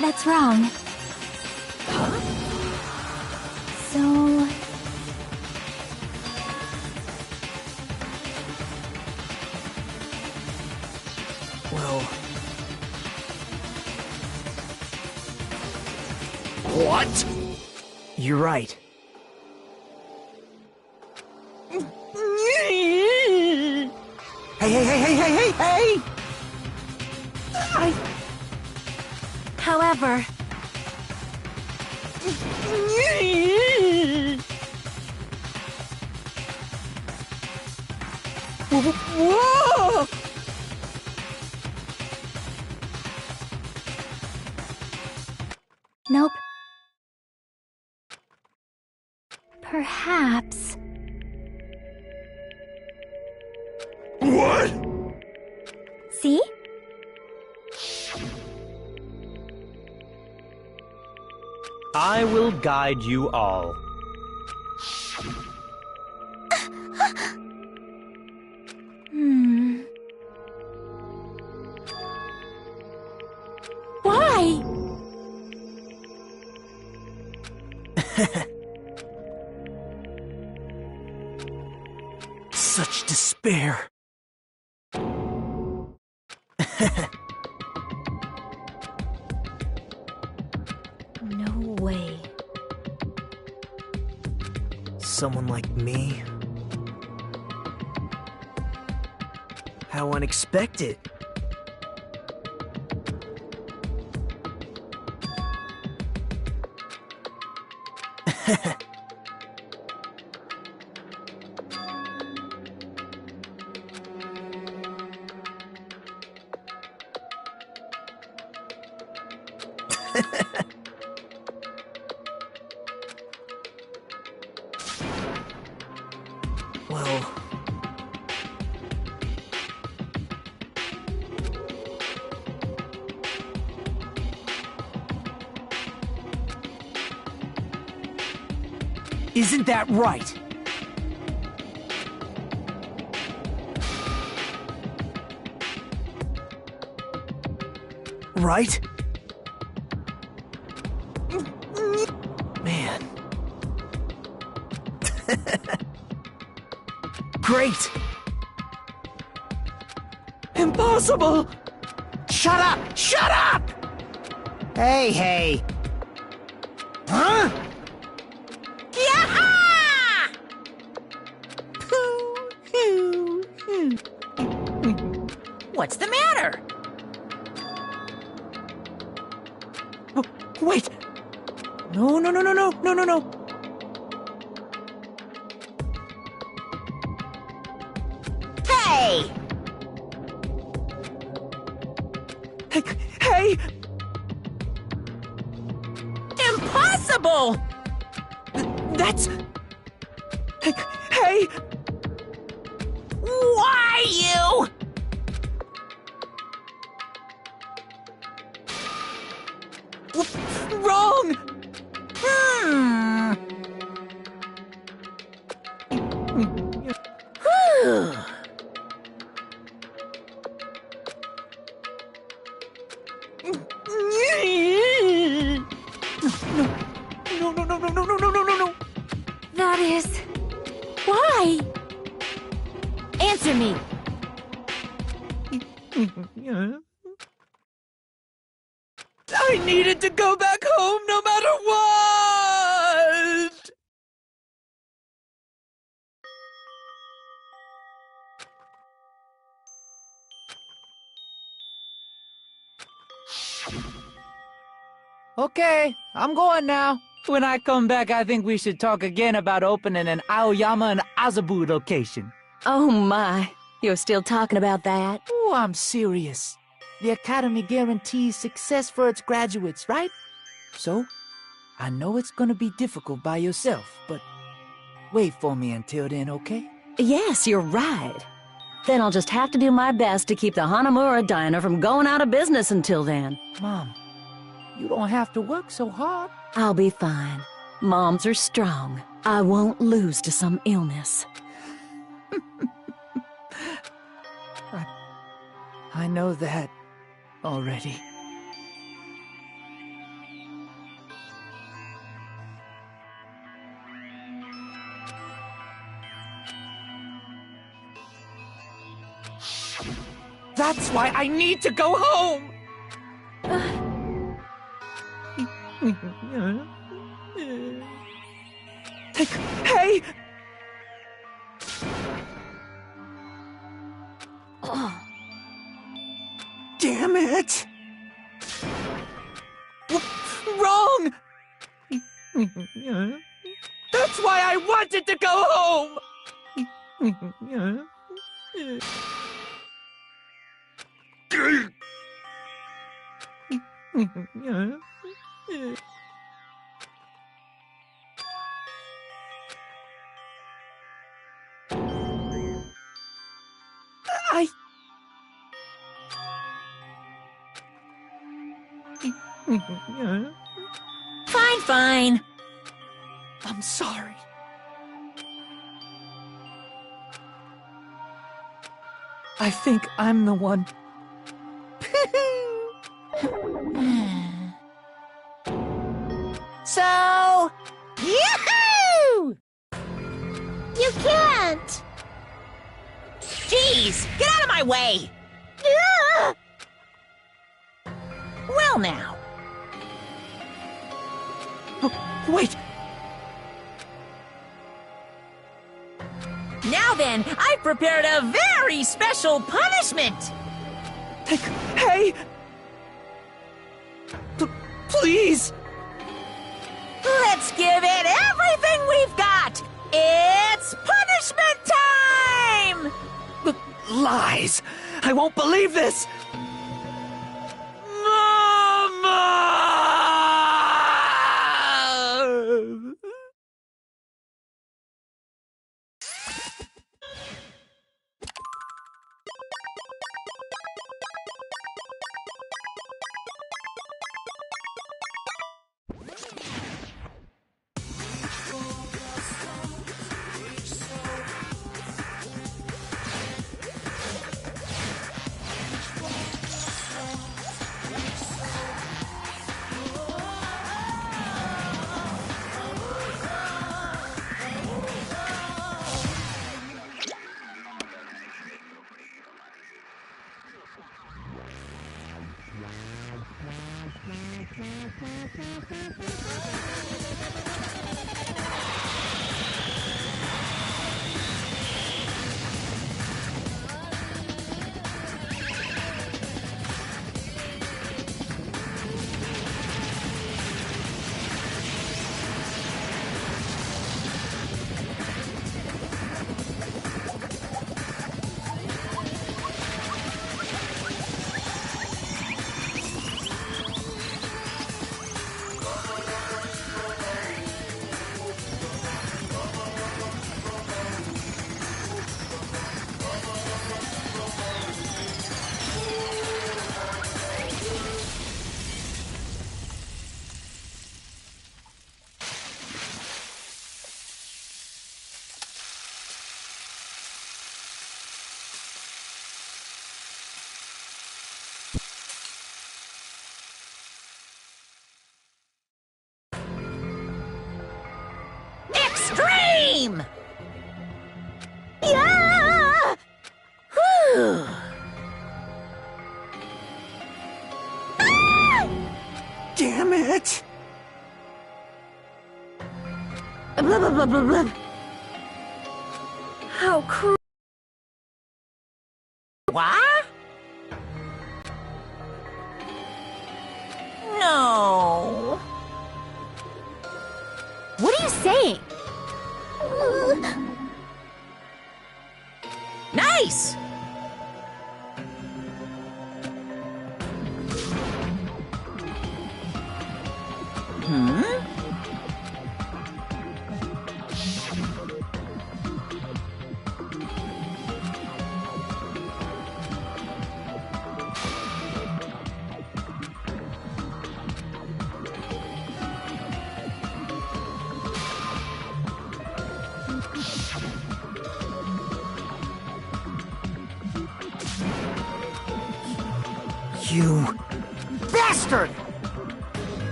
That's wrong. So... Well... What? You're right. Hey! However... Whoa! Nope. Perhaps... What? See? I will guide you all. Why? Such despair. No way. Someone like me? How unexpected. Well... Isn't that right? Right? Man. Great! Impossible! Shut up! Shut up! Hey! Huh? What's the matter? Wait! No! Hey! Hey! Impossible! That's... Hey! Why you? Wrong! Whew. No. That is... Why? Answer me. I needed to go back home no matter what! Okay, I'm going now. When I come back, I think we should talk again about opening an Aoyama and Azabu location. Oh my, you're still talking about that? Oh, I'm serious. The Academy guarantees success for its graduates, right? So, I know it's gonna be difficult by yourself, but wait for me until then, okay? Yes, you're right. Then I'll just have to do my best to keep the Hanamura Diner from going out of business until then. Mom, you don't have to work so hard. I'll be fine. Moms are strong. I won't lose to some illness. I know that already. That's why I need to go home! Hey! Oh. Damn it! Wrong! That's why I wanted to go home! Fine. I'm sorry. I think I'm the one. So, yoo-hoo! You can't! Jeez, get out of my way! Well now. Wait! Now then, I've prepared a very special punishment! Hey! Please! Let's give it everything we've got! It's punishment time! Lies! I won't believe this! Mama! Extreme! Yeah! Whew. Damn it! Blah, blah, blah, blah, blah. How cruel. What? No. You bastard!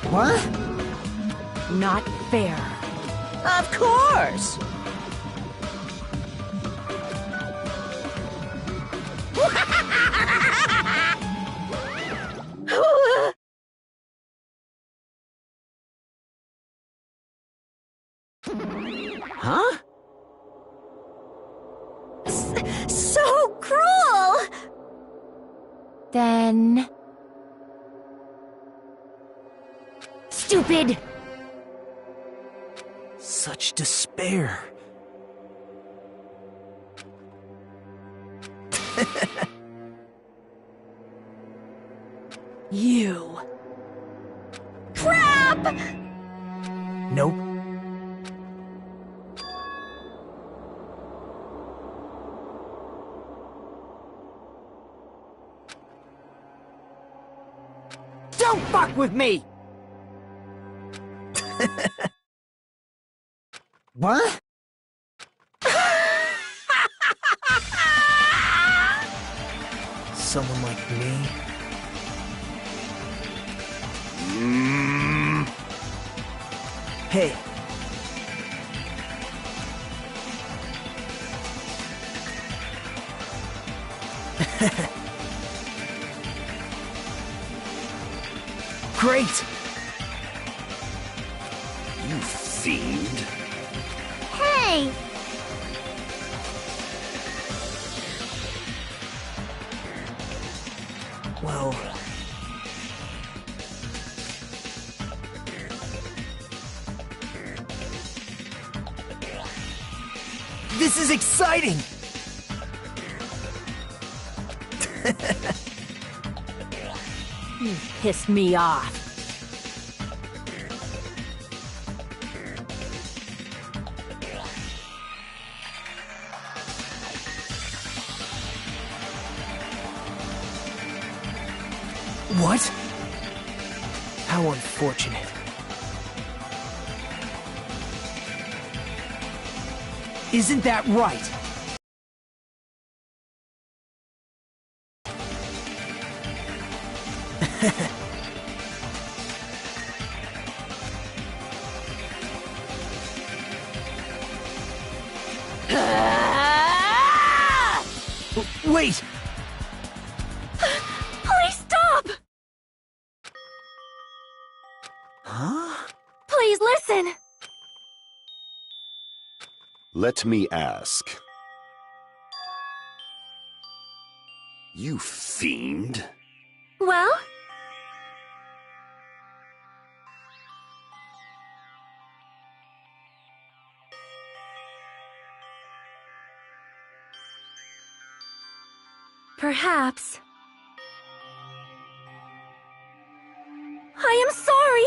What? Not fair. Of course! Huh? So cruel! Then... Stupid! Such despair. You. Crap! Nope. Don't fuck with me! What? Someone like me? Hey. Great! You fiend. Hey! Well... This is exciting! You pissed me off. What? How unfortunate. Isn't that right? Wait! Please stop! Huh? Please listen! Let me ask. You fiend. Well? Perhaps. I am sorry!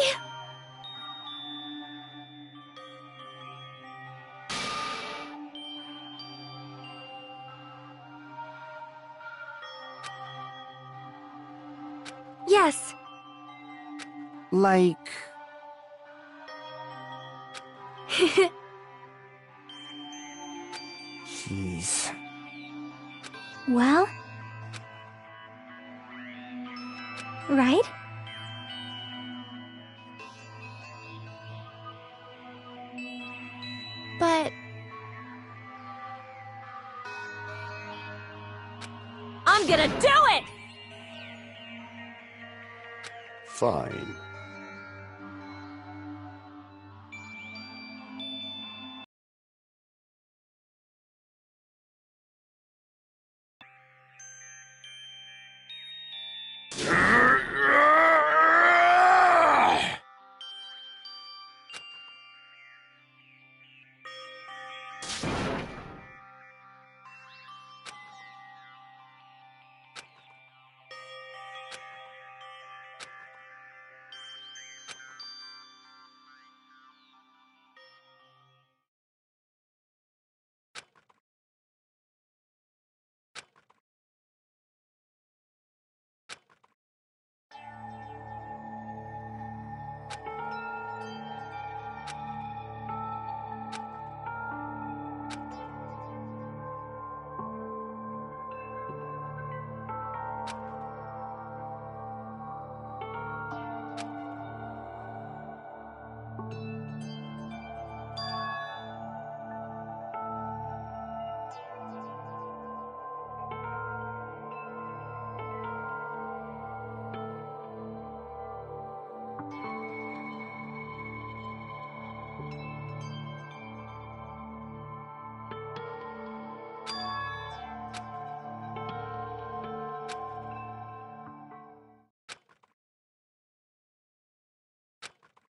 Yes. Like... Jeez. Well? Right? But... I'm gonna do it! Fine.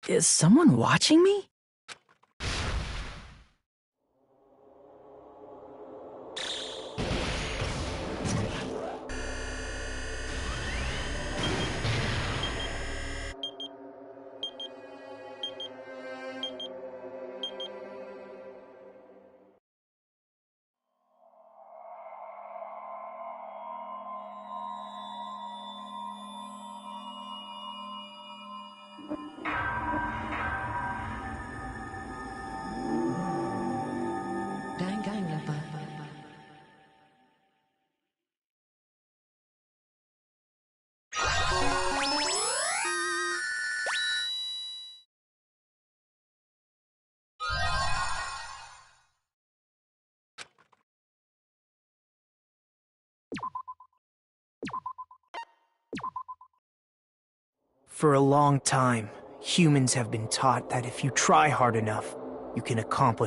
Is someone watching me? Danganronpa. For a long time, humans have been taught that if you try hard enough, you can accomplish